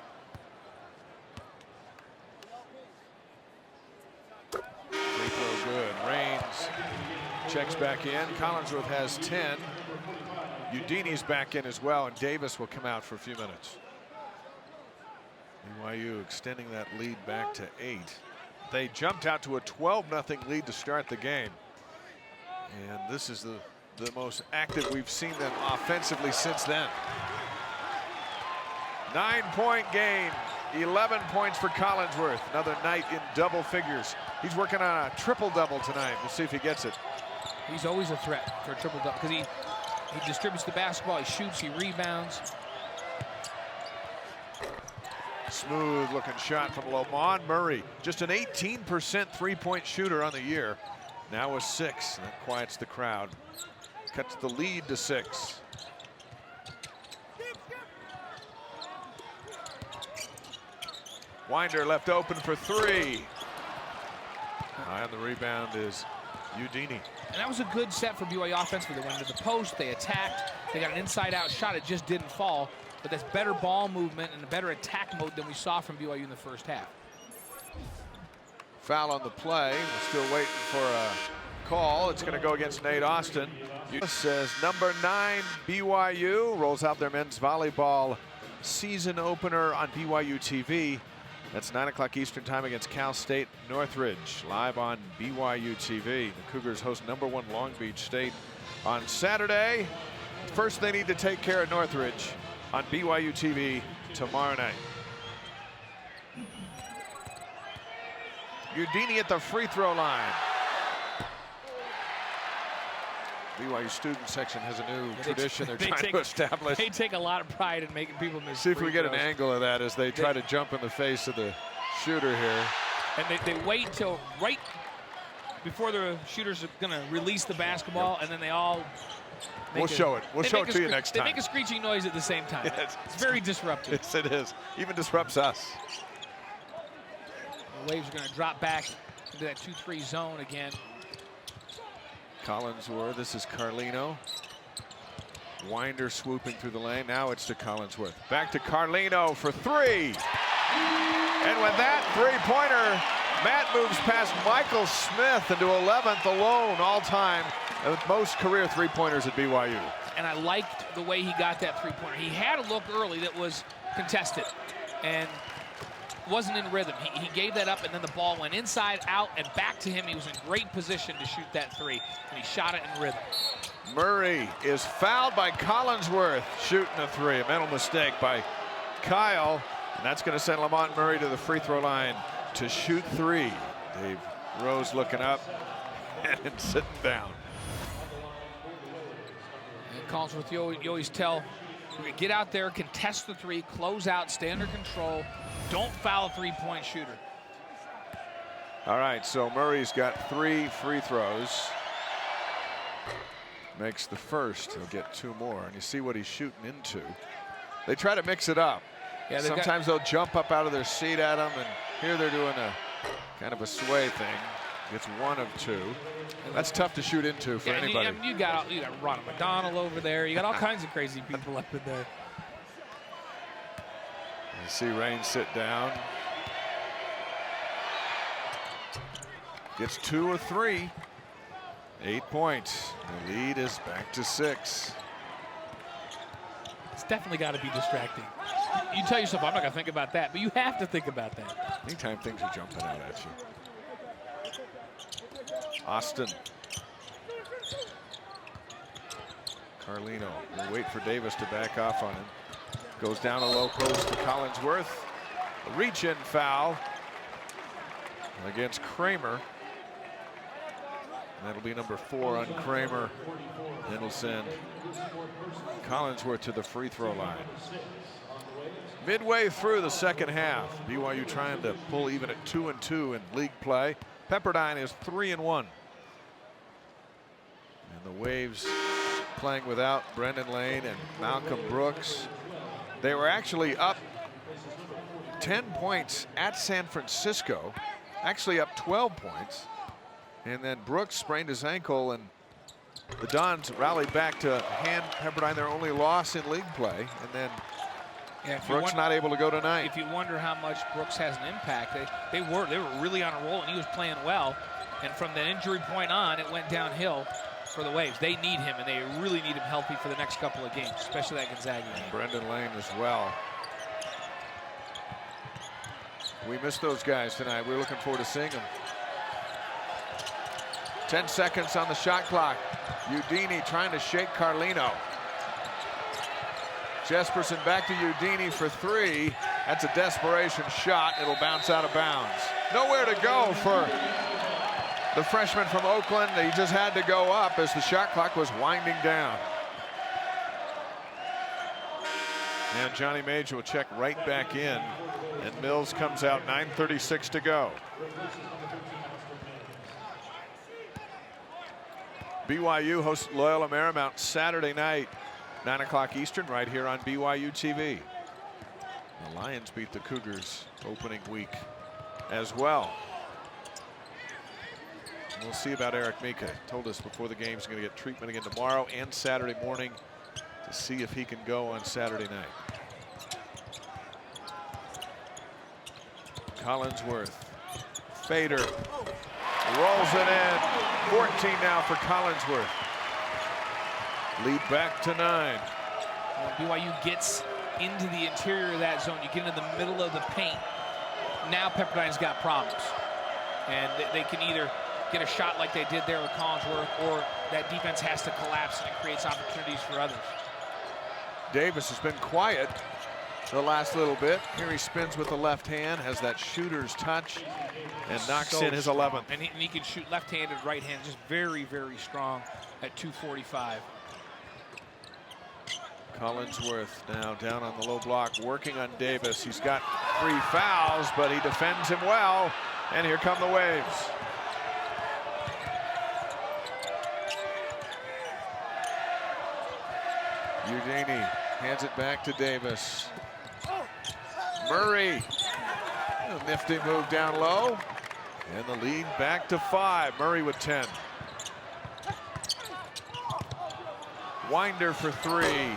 Free throw good. Raines checks back in. Collinsworth has 10. Udini's back in as well, and Davis will come out for a few minutes. BYU extending that lead back to 8. They jumped out to a 12-0 lead to start the game. And this is the most active we've seen them offensively since then. 9-point game, 11 points for Collinsworth. Another night in double figures. He's working on a triple-double tonight. We'll see if he gets it. He's always a threat for a triple-double because he distributes the basketball, he shoots, he rebounds. Smooth looking shot from Lamont Murray. Just an 18% three-point shooter on the year. Now a 6. That quiets the crowd. Cuts the lead to 6. Winder left open for 3. High on the rebound is Udini. And that was a good set for BYU offensively. They went into the post, they attacked, they got an inside-out shot, it just didn't fall. But that's better ball movement and a better attack mode than we saw from BYU in the first half. Foul on the play. We're still waiting for a call. It's going to go against Nate Austin. Says number 9 BYU rolls out their men's volleyball season opener on BYU TV. That's 9 o'clock Eastern time against Cal State Northridge, live on BYU TV. The Cougars host number 1 Long Beach State on Saturday. First, they need to take care of Northridge on BYU TV tomorrow night. Udini at the free throw line. BYU student section has a new tradition they're trying to establish. They take a lot of pride in making people miss. See if we get throws. an angle of that as they try to jump in the face of the shooter here. And they wait till right before the shooters are going to release the basketball, and then they all We'll show it. We'll show it to you next time. They make a screeching noise at the same time. Yes. It's very disruptive. Yes, it is. Even disrupts us. The Waves are going to drop back into that 2-3 zone again. Collinsworth, this is Carlino. Winder swooping through the lane. Now it's to Collinsworth. Back to Carlino for 3. And with that three-pointer, Matt moves past Michael Smith into 11th alone all-time with most career three-pointers at BYU. And I liked the way he got that three-pointer. He had a look early that was contested and wasn't in rhythm. He gave that up, and then the ball went inside, out, and back to him. He was in great position to shoot that three, and he shot it in rhythm. Murray is fouled by Collinsworth, shooting a three. A mental mistake by Kyle, and that's going to send Lamont Murray to the free throw line to shoot 3. Dave Rose looking up and sitting down. And Collinsworth, you always tell, get out there, contest the 3, close out, stay under control, don't foul a three-point shooter. All right, so Murray's got 3 free throws. Makes the first. He'll get 2 more, and you see what he's shooting into. They try to mix it up. Yeah, sometimes they'll jump up out of their seat at him, and here they're doing a kind of a sway thing. Gets 1 of 2. That's tough to shoot into for anybody. You got Ronald McDonald over there. You got all kinds of crazy people up in there. You see Rain sit down. Gets 2 of 3. 8 points. The lead is back to 6. It's definitely got to be distracting. You tell yourself, I'm not going to think about that, but you have to think about that. Anytime things are jumping out at you. Austin. Carlino will wait for Davis to back off on him. Goes down a low post to Collinsworth. A reach-in foul against Kramer. That'll be number 4 on Kramer. It'll send Collinsworth to the free throw line. Midway through the second half, BYU trying to pull even at 2-2 in league play. Pepperdine is 3-1. And the Waves playing without Brendan Lane and Malcolm Brooks. They were actually up 10 points at San Francisco, actually up 12 points. And then Brooks sprained his ankle, and the Dons rallied back to hand Pepperdine their only loss in league play. And then Brooks not able to go tonight. If you wonder how much Brooks has an impact, they were really on a roll, and he was playing well. And from the injury point on, it went downhill for the Waves. They need him, and they really need him healthy for the next couple of games, especially that Gonzaga game. Brendan Lane as well. We missed those guys tonight. We're looking forward to seeing them. 10 seconds on the shot clock. Udini trying to shake Carlino. Jesperson back to Udini for 3. That's a desperation shot. It'll bounce out of bounds. Nowhere to go for the freshman from Oakland. He just had to go up as the shot clock was winding down. And Johnny Major will check right back in. And Mills comes out, 9:36 to go. BYU hosts Loyola Marymount Saturday night, 9 o'clock Eastern, right here on BYU TV. The Lions beat the Cougars opening week as well. We'll see about Eric Mika. Told us before the game he's going to get treatment again tomorrow and Saturday morning to see if he can go on Saturday night. Collinsworth, fader, rolls it in. 14 now for Collinsworth. Lead back to 9. When BYU gets into the interior of that zone, you get into the middle of the paint. Now Pepperdine's got problems. And they can either get a shot like they did there with Collinsworth, or that defense has to collapse and it creates opportunities for others. Davis has been quiet the last little bit. Here he spins with the left hand, has that shooter's touch, and knocks in his 11th. And he can shoot left-handed, right-handed, just very, very strong at 245. Collinsworth now down on the low block, working on Davis. He's got 3 fouls, but he defends him well. And here come the Waves. Udini hands it back to Davis. Murray, a nifty move down low. And the lead back to 5. Murray with 10. Winder for three.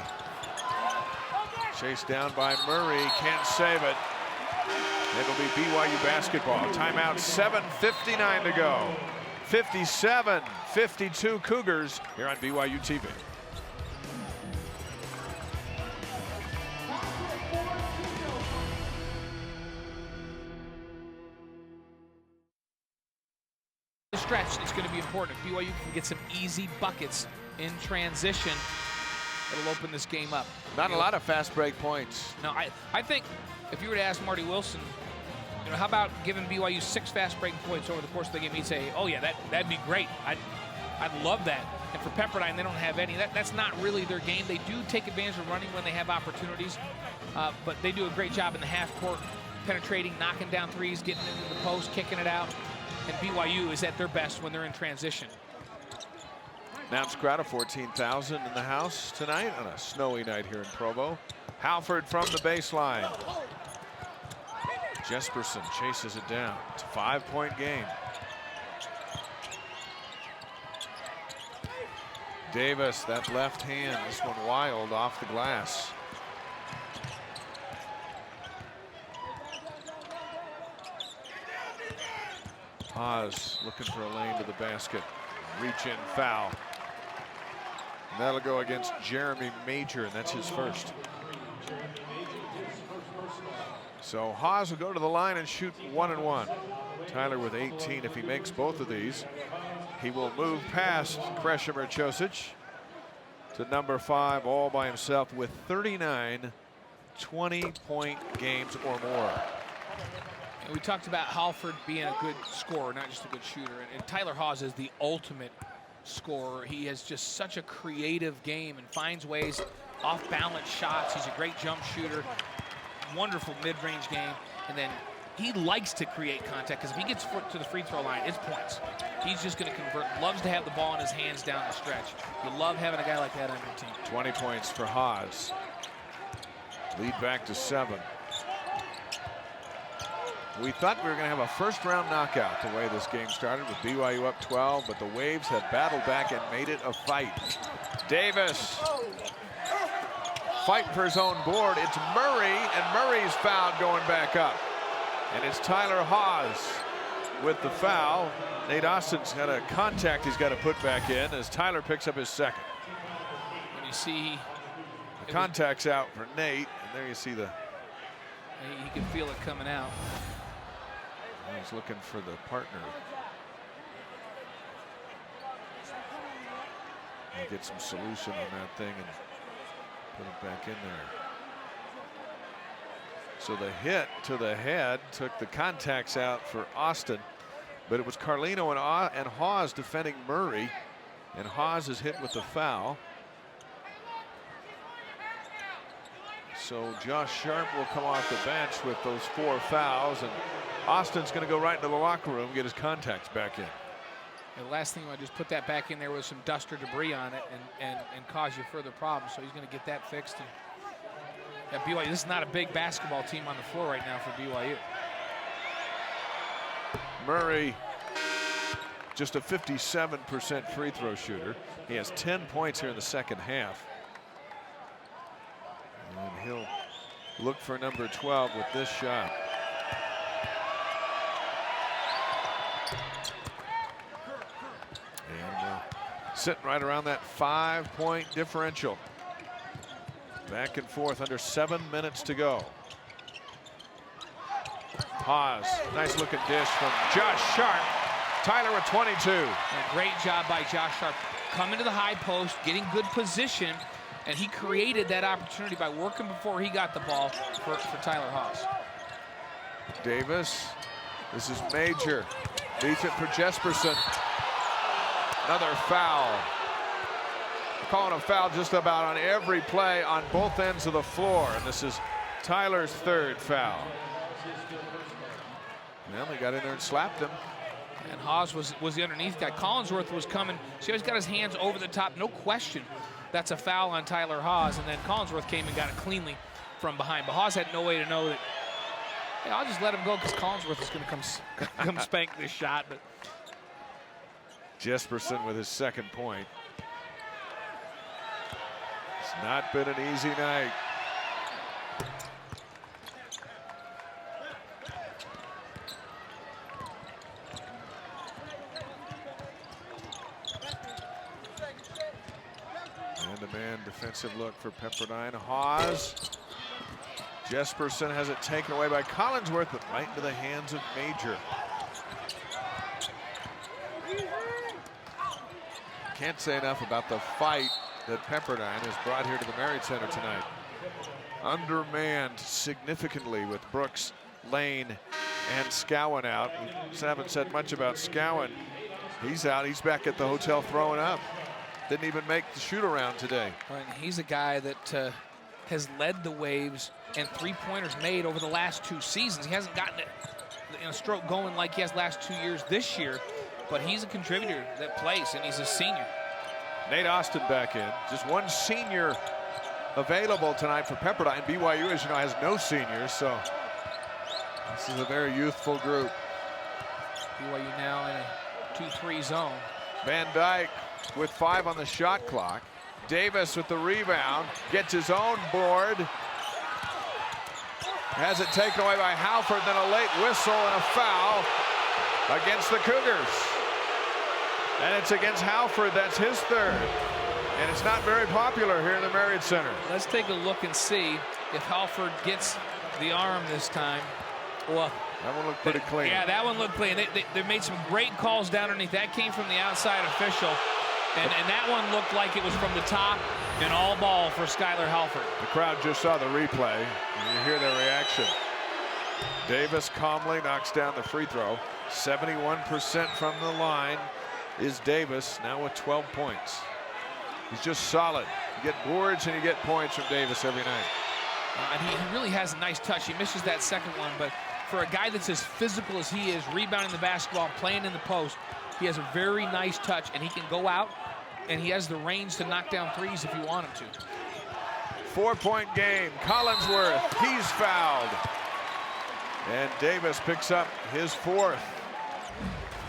Chased down by Murray, can't save it. It'll be BYU basketball. Timeout, 7:59 to go. 57-52 Cougars here on BYU TV. The stretch is going to be important. If BYU can get some easy buckets in transition, it'll open this game up. Not a lot of fast break points. No, I think if you were to ask Marty Wilson, how about giving BYU 6 fast break points over the course of the game, he'd say, oh yeah, that'd be great. I'd love that. And for Pepperdine, they don't have any. That's not really their game. They do take advantage of running when they have opportunities, but they do a great job in the half court, penetrating, knocking down threes, getting into the post, kicking it out. And BYU is at their best when they're in transition. Knapp's crowd of 14,000 in the house tonight on a snowy night here in Provo. Halford from the baseline. Jesperson chases it down. It's a 5-point game. Davis, that left hand, this one wild off the glass. Haas looking for a lane to the basket. Reach in foul. And that'll go against Jeremy Major, and that's his first. So Haas will go to the line and shoot 1 and 1. Tyler with 18. If he makes both of these, he will move past Krešimir Ćosić to number 5 all by himself with 39 20-point games or more. And we talked about Halford being a good scorer, not just a good shooter. And Tyler Haws is the ultimate scorer. He has just such a creative game and finds ways, off-balance shots. He's a great jump shooter. Wonderful mid-range game. And then he likes to create contact, because if he gets to the free throw line, it's points. He's just going to convert. Loves to have the ball in his hands down the stretch. You love having a guy like that on your team. 20 points for Haas. Lead back to 7. We thought we were going to have a first-round knockout the way this game started, with BYU up 12, but the Waves have battled back and made it a fight. Davis fighting for his own board. It's Murray, and Murray's fouled going back up. And it's Tyler Haws with the foul. Nate Austin's got a contact he's got to put back in as Tyler picks up his second. When you see the contact's out for Nate, and there you see the... He can feel it coming out. He's looking for the partner. He'll get some solution on that thing and put it back in there. So the hit to the head took the contacts out for Austin, but it was Carlino and Haws defending Murray, and Haws is hit with the foul. So Josh Sharp will come off the bench with those 4 fouls, and Austin's going to go right into the locker room, get his contacts back in. The last thing, I just put that back in there with some dust or debris on it and cause you further problems. So he's going to get that fixed. And BYU, this is not a big basketball team on the floor right now for BYU. Murray, just a 57% free throw shooter. He has 10 points here in the second half. And he'll look for number 12 with this shot. And sitting right around that 5-point differential. Back and forth under 7 minutes to go. Haws, nice looking dish from Josh Sharp. Tyler with 22. And a great job by Josh Sharp. Coming to the high post, getting good position, and he created that opportunity by working before he got the ball for Tyler Haws. Davis, this is Major. Leaves it for Jesperson. Another foul. Calling a foul just about on every play on both ends of the floor, and this is Tyler's 3rd foul. Well, he got in there and slapped him. And Haws was the underneath guy. Collinsworth was coming. So he's got his hands over the top, no question. That's a foul on Tyler Haws, and then Collinsworth came and got it cleanly from behind. But Haws had no way to know that, hey, I'll just let him go because Collinsworth is going to come spank this shot. But Jesperson with his 2nd point. not been an easy night. Man-to-man defensive look for Pepperdine. Hawes. Jesperson has it taken away by Collinsworth, but right into the hands of Major. Can't say enough about the fight that Pepperdine has brought here to the Marriott Center tonight. Undermanned significantly with Brooks, Lane, and Scowen out. We haven't said much about Scowen. He's out. He's back at the hotel throwing up. Didn't even make the shoot-around today. And he's a guy that has led the Waves and three-pointers made over the last 2 seasons. He hasn't gotten it in a stroke going like he has last 2 years this year, but he's a contributor that plays, and he's a senior. Nate Austin back in. Just one senior available tonight for Pepperdine. BYU, as you know, has no seniors, so this is a very youthful group. BYU now in a 2-3 zone. Van Dyke with 5 on the shot clock. Davis with the rebound, gets his own board. Has it taken away by Halford, then a late whistle and a foul against the Cougars. And it's against Halford, that's his third. And it's not very popular here in the Marriott Center. Let's take a look and see if Halford gets the arm this time. Well, that one looked pretty clean. Yeah, that one looked clean. They made some great calls down underneath. That came from the outside official. And that one looked like it was from the top and all ball for Skylar Halford. The crowd just saw the replay, and you hear their reaction. Davis calmly knocks down the free throw. 71% from the line is Davis, now with 12 points. He's just solid. You get boards and you get points from Davis every night. And he really has a nice touch. He misses that second one, but for a guy that's as physical as he is, rebounding the basketball, playing in the post, he has a very nice touch, and he can go out, and he has the range to knock down threes if you want him to. 4-point game. Collinsworth, he's fouled. And Davis picks up his 4th.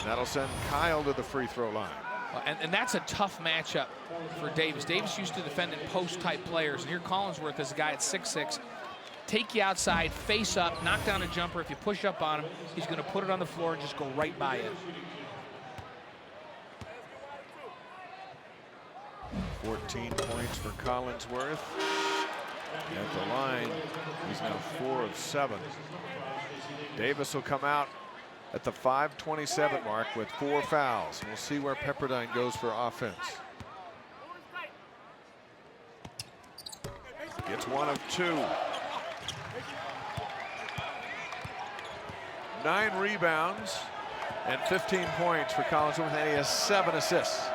That'll send Kyle to the free throw line. And that's a tough matchup for Davis. Davis used to defend in post-type players, and here Collinsworth is a guy at 6'6". Take you outside, face up, knock down a jumper. If you push up on him, he's going to put it on the floor and just go right by it. 14 points for Collinsworth. At the line, he's now 4 of 7. Davis will come out at the 5:27 mark with 4 fouls. We'll see where Pepperdine goes for offense. Gets 1 of 2. 9 rebounds and 15 points for Collinsworth, and he has 7 assists.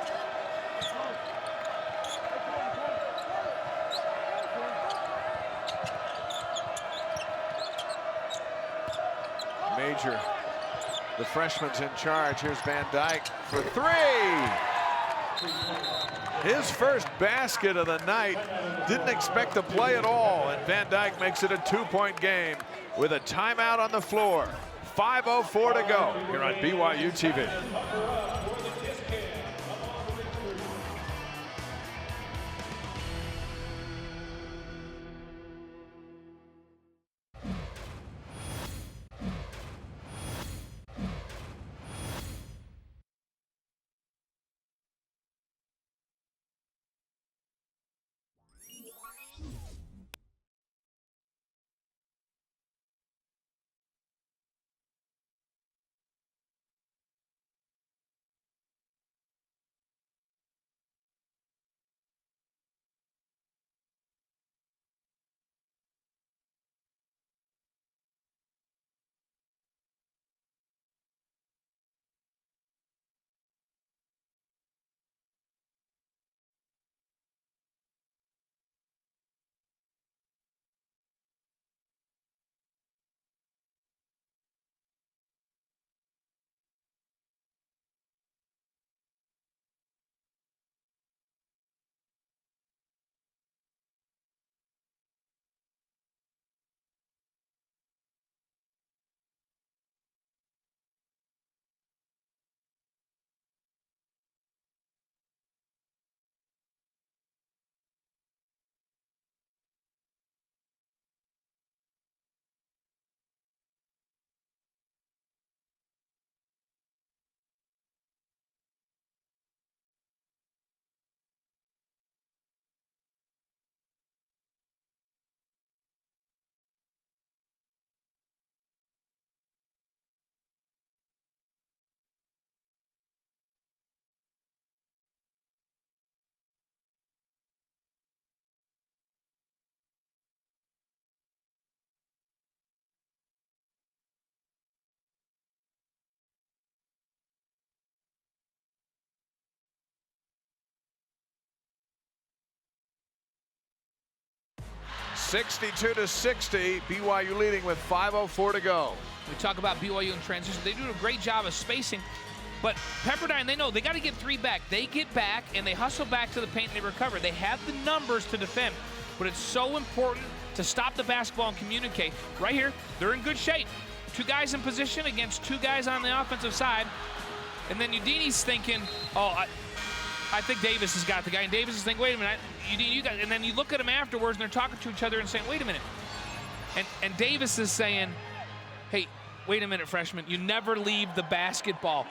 Major, the freshman's in charge. Here's Van Dyke for 3. His first basket of the night. Didn't expect to play at all, and Van Dyke makes it a 2-point game with a timeout on the floor. 5:04 to go here on BYU TV. 62-60, BYU leading with 5:04 to go. We talk about BYU in transition. They do a great job of spacing, but Pepperdine, they know they got to get 3 back. They get back, and they hustle back to the paint, and they recover. They have the numbers to defend, but it's so important to stop the basketball and communicate. Right here, they're in good shape. 2 guys in position against 2 guys on the offensive side, and then Udini's thinking, oh, I think Davis has got the guy, and Davis is thinking, wait a minute, Udini, you got, and then you look at them afterwards, and they're talking to each other and saying, wait a minute, and Davis is saying, hey, wait a minute, freshman, you never leave the basketball.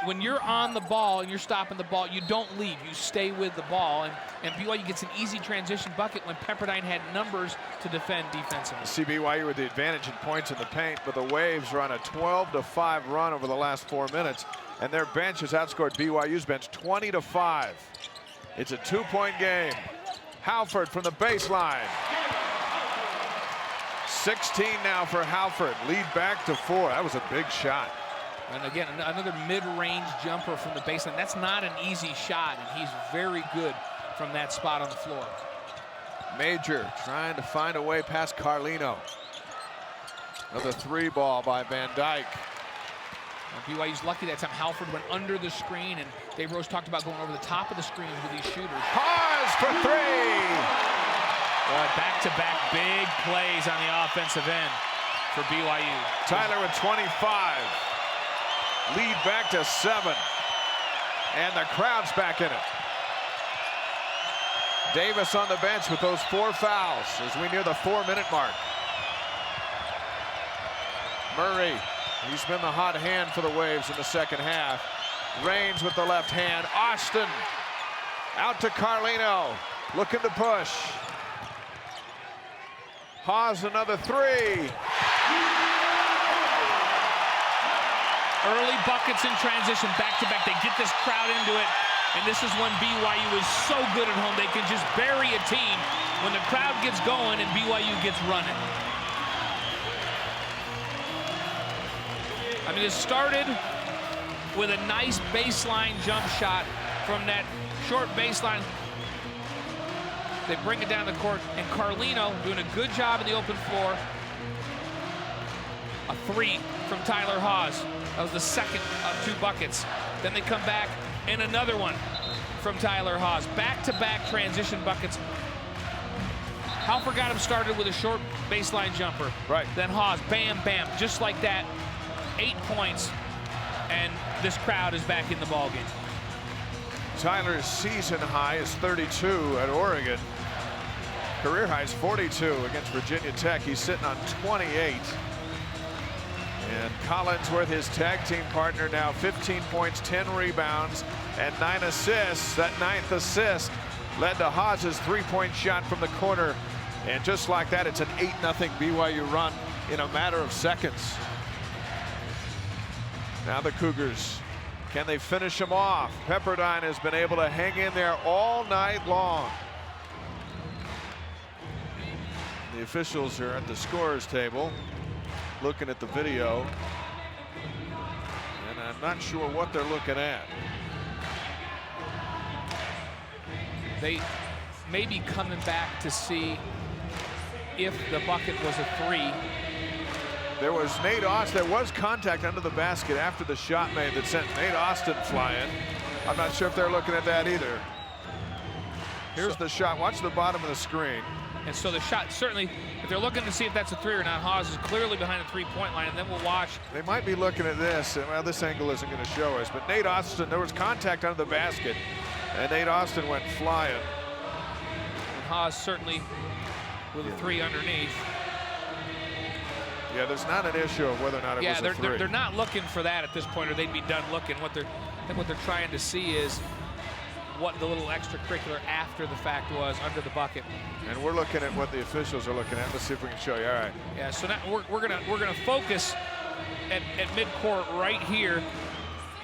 When you're on the ball and you're stopping the ball, you don't leave, you stay with the ball, and BYU gets an easy transition bucket when Pepperdine had numbers to defend defensively. See BYU with the advantage in points in the paint, but the Waves are on a 12-5 run over the last 4 minutes, and their bench has outscored BYU's bench 20-5. It's a 2-point game. Halford from the baseline. 16 now for Halford. Lead back to 4. That was a big shot. And again, another mid-range jumper from the baseline. That's not an easy shot, and he's very good from that spot on the floor. Major trying to find a way past Carlino. Another 3 ball by Van Dyke. Well, BYU's lucky that time. Halford went under the screen, and Dave Rose talked about going over the top of the screens with these shooters. Haws for 3! Boy, back-to-back big plays on the offensive end for BYU. Tyler with 25. Lead back to 7. And the crowd's back in it. Davis on the bench with those 4 fouls as we near the 4-minute mark. Murray, he's been the hot hand for the Waves in the second half. Raines with the left hand. Austin out to Carlino, looking to push. Haws another 3. Early buckets in transition, back-to-back. They get this crowd into it, and this is when BYU is so good at home. They can just bury a team when the crowd gets going and BYU gets running. I mean, it started with a nice baseline jump shot from that short baseline. They bring it down the court, and Carlino doing a good job in the open floor. A 3 from Tyler Haws. That was the second of 2 buckets. Then they come back, and another one from Tyler Haws. Back-to-back transition buckets. Halford got him started with a short baseline jumper. Right. Then Haws, bam, bam, just like that. 8 points, and this crowd is back in the ballgame. Tyler's season high is 32 at Oregon. Career high is 42 against Virginia Tech. He's sitting on 28. And Collinsworth, his tag team partner, now 15 points, 10 rebounds, and 9 assists. That 9th assist led to Haas's 3-point shot from the corner. And just like that, it's an 8-0 BYU run in a matter of seconds. Now the Cougars, can they finish them off? Pepperdine has been able to hang in there all night long. The officials are at the scorer's table looking at the video, and I'm not sure what they're looking at. They may be coming back to see if the bucket was a 3. There was Nate Austin. There was contact under the basket after the shot made that sent Nate Austin flying. I'm not sure if they're looking at that either. Here's the shot. Watch the bottom of the screen. And so the shot, certainly, if they're looking to see if that's a 3 or not, Haws is clearly behind the 3-point line, and then we'll watch. They might be looking at this. Well, this angle isn't going to show us, but Nate Austin, there was contact under the basket, and Nate Austin went flying. And Haws certainly with a 3 underneath. Yeah, there's not an issue of whether or not it was a 3. They're not looking for that at this point, or they'd be done looking. I think what they're trying to see is what the little extracurricular after the fact was under the bucket. And we're looking at what the officials are looking at. Let's see if we can show you. All right. Yeah. So now we're gonna focus at midcourt right here.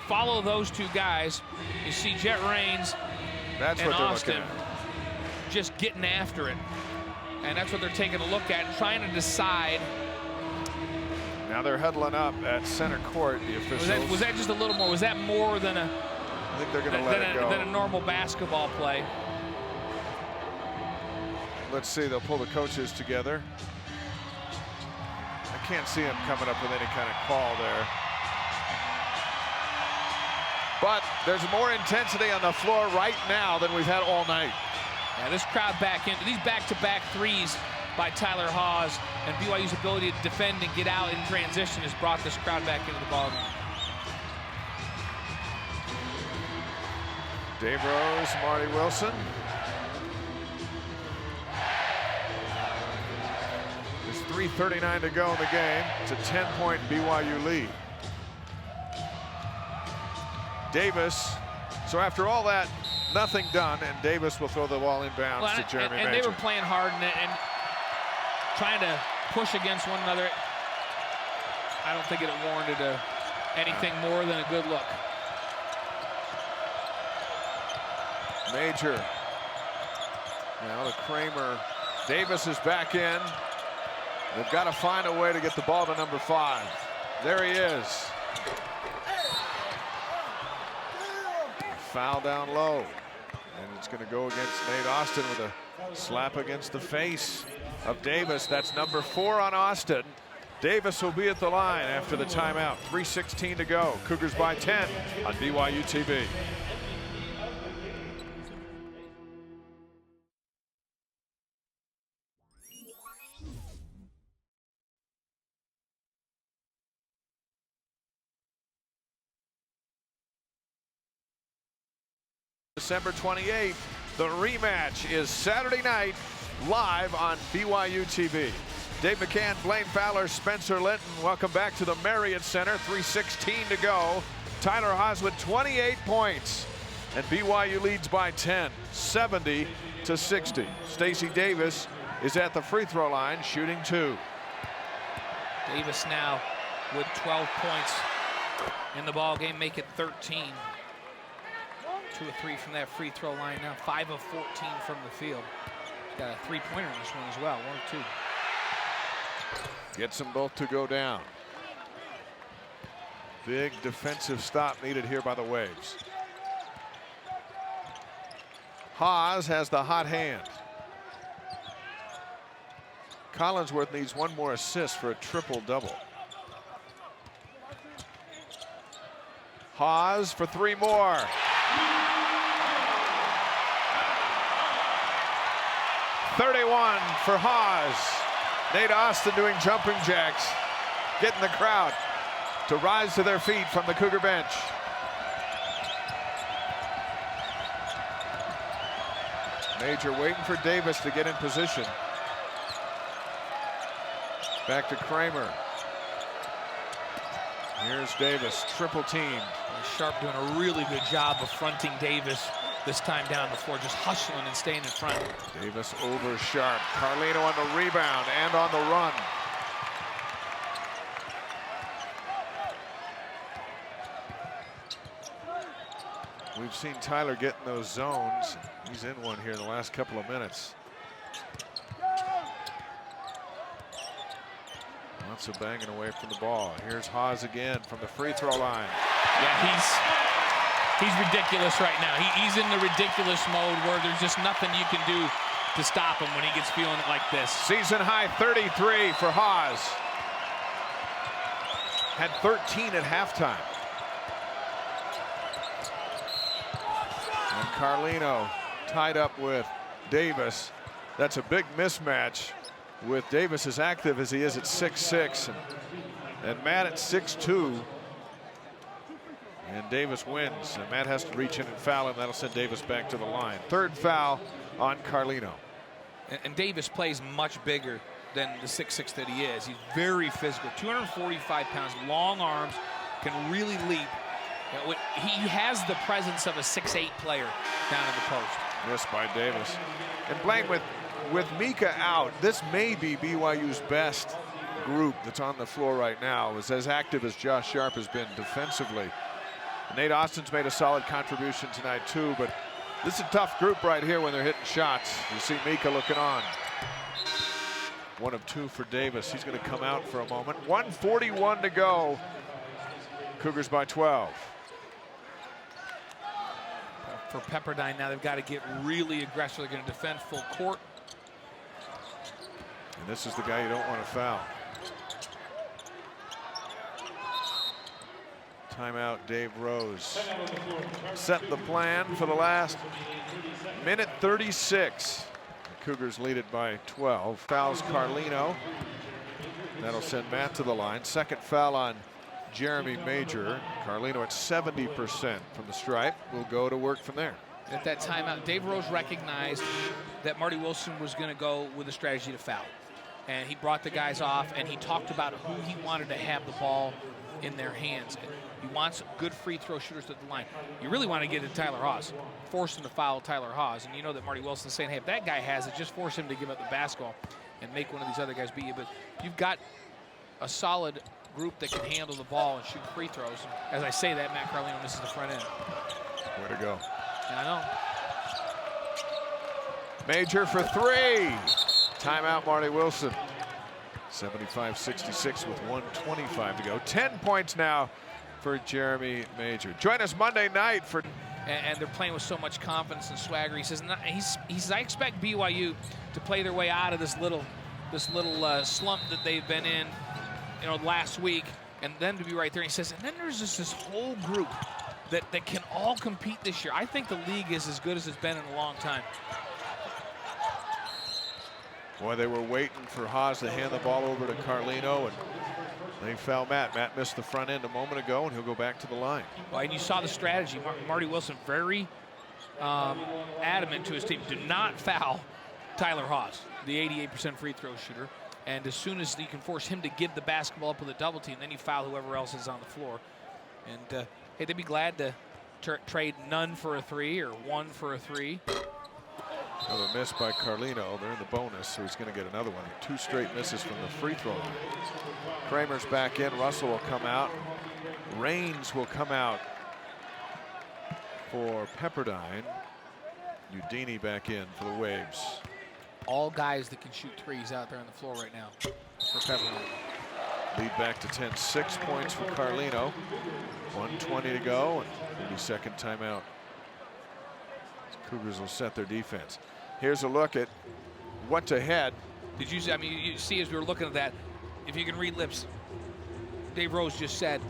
Follow those 2 guys. You see Jet Raines That's and what they're Austin looking at. just getting after it, and that's what they're taking a look at and trying to decide. Now they're huddling up at center court. The officials. Was that just a little more? Was that more than a? I think they're going to let it go. Than a normal basketball play. let's see, they'll pull the coaches together. I can't see him coming up with any kind of call there. But there's more intensity on the floor right now than we've had all night. Yeah, this crowd back into these back-to-back threes by Tyler Haws, and BYU's ability to defend and get out in transition has brought this crowd back into the ballgame. Dave Rose, Marty Wilson. There's 3:39 to go in the game. It's a 10-point BYU lead. Davis, so after all that, nothing done, and Davis will throw the ball inbounds to Jeremy and Major. they were playing hard and trying to push against one another. I don't think it warranted anything more than a good look. Major. Now the Kramer. Davis is back in. They've got to find a way to get the ball to number 5. There he is. Foul down low. And it's going to go against Nate Austin with a slap against the face of Davis. That's number 4 on Austin. Davis will be at the line after the timeout. 3:16 to go. Cougars by 10 on BYU TV. December 28th, the rematch is Saturday night, live on BYU TV. Dave McCann, Blaine Fowler, Spencer Linton, welcome back to the Marriott Center. 3:16 to go. Tyler Haws with 28 points, and BYU leads by 10, 70-60. Stacey Davis is at the free throw line, shooting 2. Davis now with 12 points in the ball game, make it 13. 2 of 3 from that free throw line now. 5 of 14 from the field. He's got a 3-pointer in this one as well. 1 of 2. Gets them both to go down. Big defensive stop needed here by the Waves. Haws has the hot hand. Collinsworth needs 1 more assist for a triple-double. Haws for 3 more. .31 for Haws. Nate Austin doing jumping jacks, getting the crowd to rise to their feet from the Cougar bench. Major waiting for Davis to get in position. Back to Kramer. Here's Davis, triple teamed. Sharp doing a really good job of fronting Davis this time down the floor, just hustling and staying in front. Davis over Sharp. Carlino on the rebound and on the run. We've seen Tyler get in those zones. He's in one here in the last couple of minutes. Lots of banging away from the ball. Here's Haws again from the free throw line. Yeah, he's ridiculous right now. He's in the ridiculous mode where there's just nothing you can do to stop him when he gets feeling it like this. Season high 33 for Haws. Had 13 at halftime. And Carlino tied up with Davis. That's a big mismatch with Davis as active as he is at 6'6", and Matt at 6'2". And Davis wins, and Matt has to reach in and foul him. That'll send Davis back to the line. 3rd foul on Carlino. And Davis plays much bigger than the 6'6" that he is. He's very physical, 245 pounds, long arms, can really leap. He has the presence of a 6'8" player down in the post. Missed by Davis. And Blaine, with Mika out, this may be BYU's best group that's on the floor right now. Is as active as Josh Sharp has been defensively. Nate Austin's made a solid contribution tonight too, but this is a tough group right here when they're hitting shots. You see Mika looking on. 1 of 2 for Davis. He's going to come out for a moment. 1:41 to go. Cougars by 12. For Pepperdine now, they've got to get really aggressive. They're going to defend full court. And this is the guy you don't want to foul. Timeout, Dave Rose. Set the plan for the last minute 36. The Cougars lead it by 12. Fouls Carlino. That'll send Matt to the line. Second foul on Jeremy Major. Carlino at 70% from the stripe. Will go to work from there. At that timeout, Dave Rose recognized that Marty Wilson was going to go with a strategy to foul. And he brought the guys off, and he talked about who he wanted to have the ball in their hands. He wants good free throw shooters at the line. You really want to get to Tyler Haws, force him to foul Tyler Haws. And you know that Marty Wilson's saying, hey, if that guy has it, just force him to give up the basketball and make one of these other guys beat you. But you've got a solid group that can handle the ball and shoot free throws. And as I say that, Matt Carlino misses the front end. Way to go. Yeah, I know. Major for three. Timeout, Marty Wilson. 75-66 with 1:25 to go. 10 points now for Jeremy Major. Join us Monday night for... And they're playing with so much confidence and swagger. He says, I expect BYU to play their way out of this little slump that they've been in, last week, and them to be right there. And he says, and then there's just this whole group that can all compete this year. I think the league is as good as it's been in a long time. Boy, they were waiting for Haas to hand the ball over to Carlino, and they foul Matt. Matt missed the front end a moment ago, and he'll go back to the line. Well, and you saw the strategy. Marty Wilson very adamant to his team. Do not foul Tyler Haws, the 88% free throw shooter. And as soon as you can force him to give the basketball up with a double team, then you foul whoever else is on the floor. And, hey, they'd be glad to trade none for a three or one for a three. Another miss by Carlino. They're in the bonus, so he's going to get another one. 2 straight misses from the free throw line. Kramer's back in. Russell will come out. Raines will come out for Pepperdine. Udini back in for the Waves. All guys that can shoot threes out there on the floor right now for Pepperdine. Lead back to 10. 6 points for Carlino. 1:20 to go, and 32nd timeout. Cougars will set their defense. Here's a look at what's ahead. Did you see? I mean, you see as we were looking at that, if you can read lips, Dave Rose just said,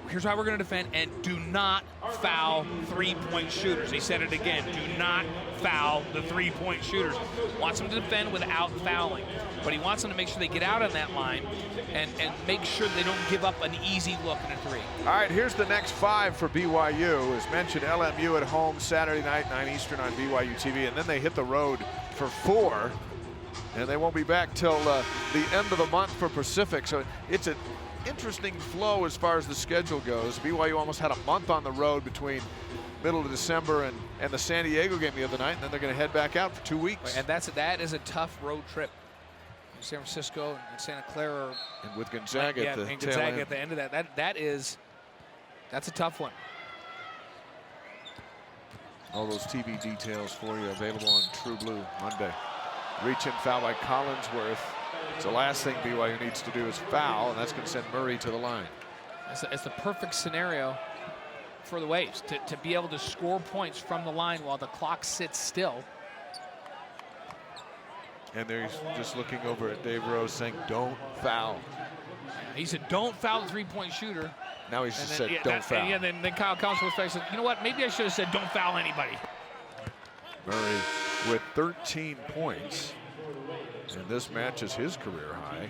here's how we're going to defend, and do not foul three-point shooters. He said it again, do not foul the three-point shooters. Wants them to defend without fouling, but he wants them to make sure they get out on that line and make sure they don't give up an easy look in a three. All right, here's the next 5 for BYU. As mentioned, LMU at home Saturday night, 9 Eastern on BYU TV, and then they hit the road for 4, and they won't be back till the end of the month for Pacific. So it's an interesting flow as far as the schedule goes. BYU almost had a month on the road between middle of December and the San Diego game the other night, and then they're going to head back out for 2 weeks. And that is a tough road trip. San Francisco and Santa Clara, and with Gonzaga at the tail end. At the end of that's a tough one. All those TV details for you available on True Blue Monday. Reach and foul by Collinsworth. So the last thing BYU needs to do is foul, and that's going to send Murray to the line. It's the perfect scenario for the Waves to be able to score points from the line while the clock sits still. And they're just looking over at Dave Rose saying, don't foul. He said, don't foul the three-point shooter. Now he's just said, don't foul. And then Kyle Collinsworth said, you know what, maybe I should have said, don't foul anybody. Murray with 13 points. And this matches his career high.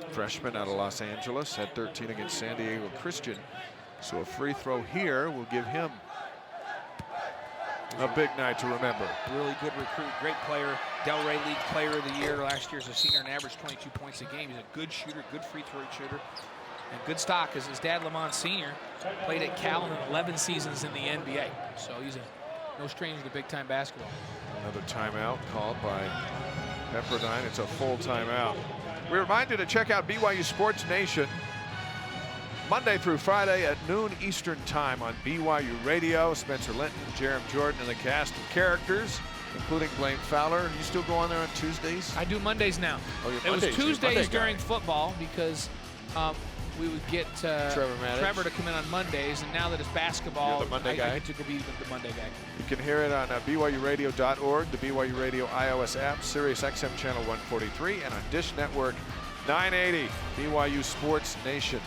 Freshman out of Los Angeles, had 13 against San Diego Christian. So a free throw here will give him a big night to remember. Really good recruit, great player. Delray League Player of the Year last year as a senior and averaged 22 points a game. He's a good shooter, good free throw shooter, and good stock as his dad, Lamont Sr., played at Cal in 11 seasons in the NBA. So he's no stranger to big-time basketball. Another timeout called by Pepperdine. It's a full timeout. We remind you to check out BYU Sports Nation Monday through Friday at noon Eastern time on BYU Radio. Spencer Linton, Jerem Jordan, and the cast of characters, including Blaine Fowler. You still go on there on Tuesdays? I do Mondays now. Oh, it was Tuesdays during football because we would get Trevor to come in on Mondays, and now that it's basketball, You're the Monday guy? I get to be the Monday guy. You can hear it on BYURadio.org, the BYU Radio iOS app, Sirius XM Channel 143, and on Dish Network 980, BYU Sports Nation.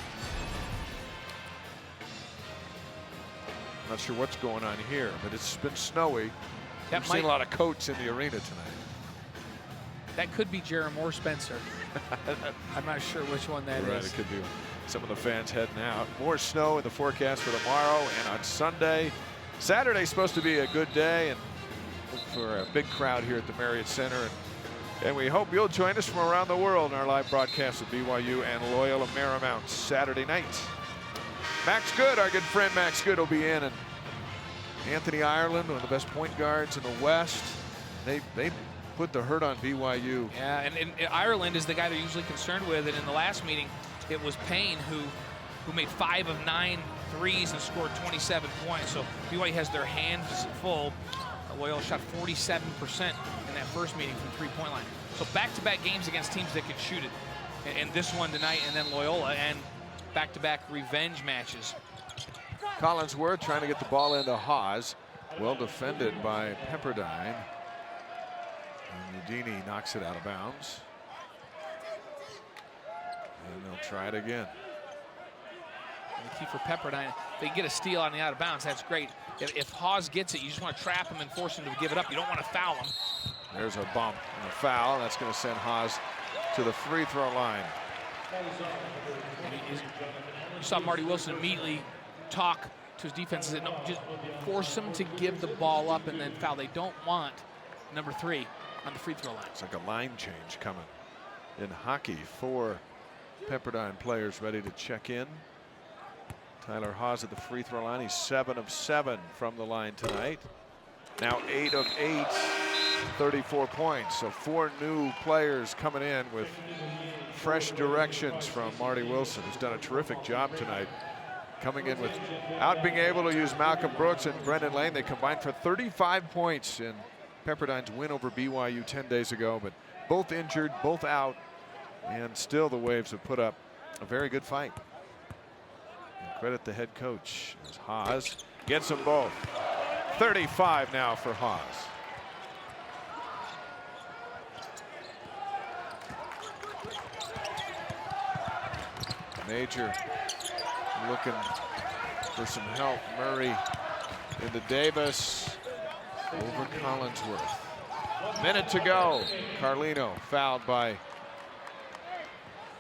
Not sure what's going on here, but it's been snowy. We've seen a lot of coats in the arena tonight. That could be Jerem or Spencer. I'm not sure which one that Right, is. it could be some of the fans heading out. More snow in the forecast for tomorrow and on Sunday. Saturday's supposed to be a good day, and look for a big crowd here at the Marriott Center. And we hope you'll join us from around the world in our live broadcast of BYU and Loyola Marymount Saturday night. Max Good, our good friend Max Good, will be in, and Anthony Ireland, one of the best point guards in the West. They put the hurt on BYU. Yeah, and Ireland is the guy they're usually concerned with, and in the last meeting, it was Payne who made 5 of 9 threes and scored 27 points. So BYU has their hands full. Loyola shot 47% in that first meeting from three-point line. So back-to-back games against teams that can shoot it, and this one tonight, and then Loyola, and back-to-back revenge matches. Collinsworth trying to get the ball into Haas. Well defended by Pepperdine. And Udini knocks it out of bounds. And they'll try it again. And the key for Pepperdine, if they get a steal on the out of bounds, that's great. If Haas gets it, you just want to trap him and force him to give it up. You don't want to foul him. There's a bump and a foul. That's going to send Haas to the free throw line. You saw Marty Wilson immediately talk to his defense and no, just force them to give the ball up and then foul. They don't want number 3 on the free throw line. It's like a line change coming in hockey. 4 Pepperdine players ready to check in. Tyler Haas at the free throw line. He's 7 of 7 from the line tonight. Now 8 of 8, 34 points. So 4 new players coming in with fresh directions from Marty Wilson, who's done a terrific job tonight. Coming in without being able to use Malcolm Brooks and Brendan Lane. They combined for 35 points in Pepperdine's win over BYU 10 days ago, but both injured, both out, and still the Waves have put up a very good fight. And credit the head coach as Haas gets them both. 35 now for Haas. Major looking for some help. Murray into Davis over Collinsworth. Minute to go. Carlino fouled by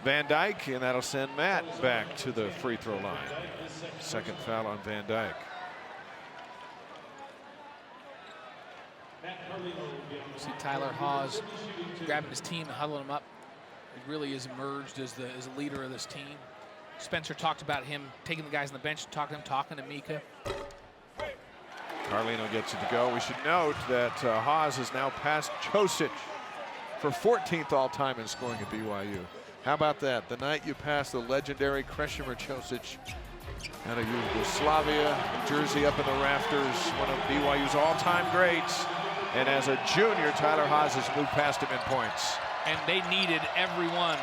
Van Dyke, and that'll send Matt back to the free throw line. Second foul on Van Dyke. See Tyler Haas grabbing his team and huddling them up. He really has emerged as the leader of this team. Spencer talked about him taking the guys on the bench, talking to Mika. Carlino gets it to go. We should note that Haas has now passed Chosic for 14th all-time in scoring at BYU. How about that? The night you passed the legendary Krešimir Ćosić out of Yugoslavia, Jersey up in the rafters, one of BYU's all-time greats. And as a junior, Tyler Haas has moved past him in points. And they needed every one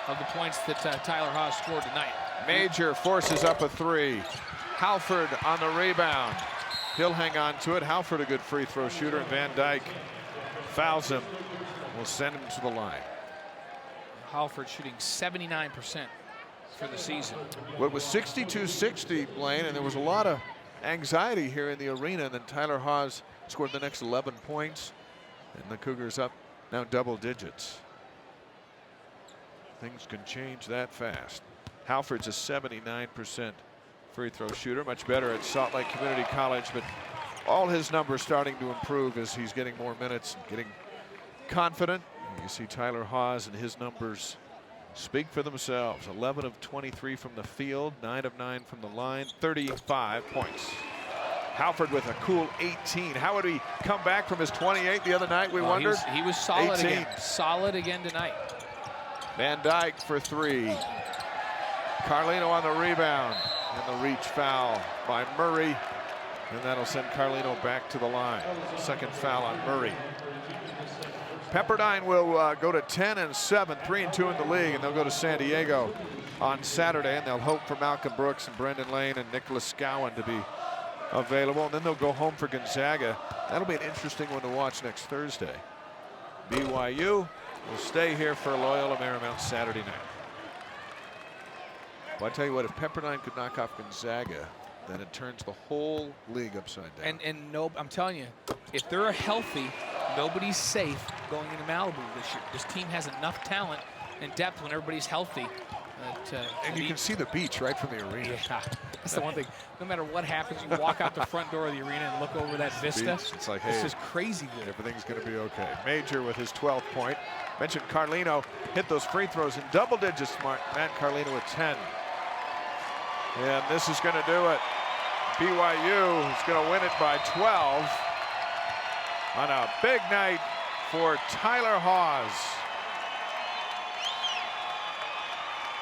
of the points that Tyler Haas scored tonight. Major forces up a 3. Halford on the rebound. He'll hang on to it. Halford, a good free throw shooter, and Van Dyke fouls him. Will send him to the line. Halford shooting 79% for the season. Well, it was 62-60, Blaine, and there was a lot of anxiety here in the arena. And then Tyler Haas scored the next 11 points, and the Cougars up now double digits. Things can change that fast. Halford's a 79% free throw shooter, much better at Salt Lake Community College, but all his numbers starting to improve as he's getting more minutes and getting confident. You see Tyler Haas and his numbers speak for themselves. 11 of 23 from the field, 9 of 9 from the line, 35 points. Halford with a cool 18. How would he come back from his 28 the other night, we wondered? He was solid 18. again. Solid again tonight. Van Dyke for 3. Carlino on the rebound. And the reach foul by Murray. And that'll send Carlino back to the line. Second foul on Murray. Pepperdine will go to 10-7, 3-2 in the league, and they'll go to San Diego on Saturday, and they'll hope for Malcolm Brooks and Brendan Lane and Nicholas Scowen to be available, and then they'll go home for Gonzaga. That'll be an interesting one to watch next Thursday. BYU will stay here for Loyola Marymount Saturday night. Well, I tell you what, if Pepperdine could knock off Gonzaga, then it turns the whole league upside down. And no, I'm telling you, if they're healthy, nobody's safe going into Malibu this year. This team has enough talent and depth when everybody's healthy. And you can see the beach right from the arena. Yeah, that's the one thing. No matter what happens, you walk out the front door of the arena and look over that vista. It's like, hey, this is crazy good. Everything's going to be okay. Major with his 12th point. Mentioned Carlino hit those free throws in double digits. Matt Carlino with 10. And this is going to do it. BYU is going to win it by 12 on a big night for Tyler Hawes.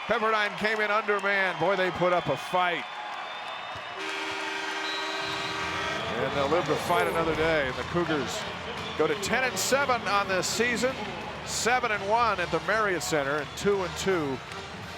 Pepperdine came in undermanned. Boy, they put up a fight. And they'll live to fight another day. And the Cougars go to 10-7 on this season, 7-1 at the Marriott Center, and 2-2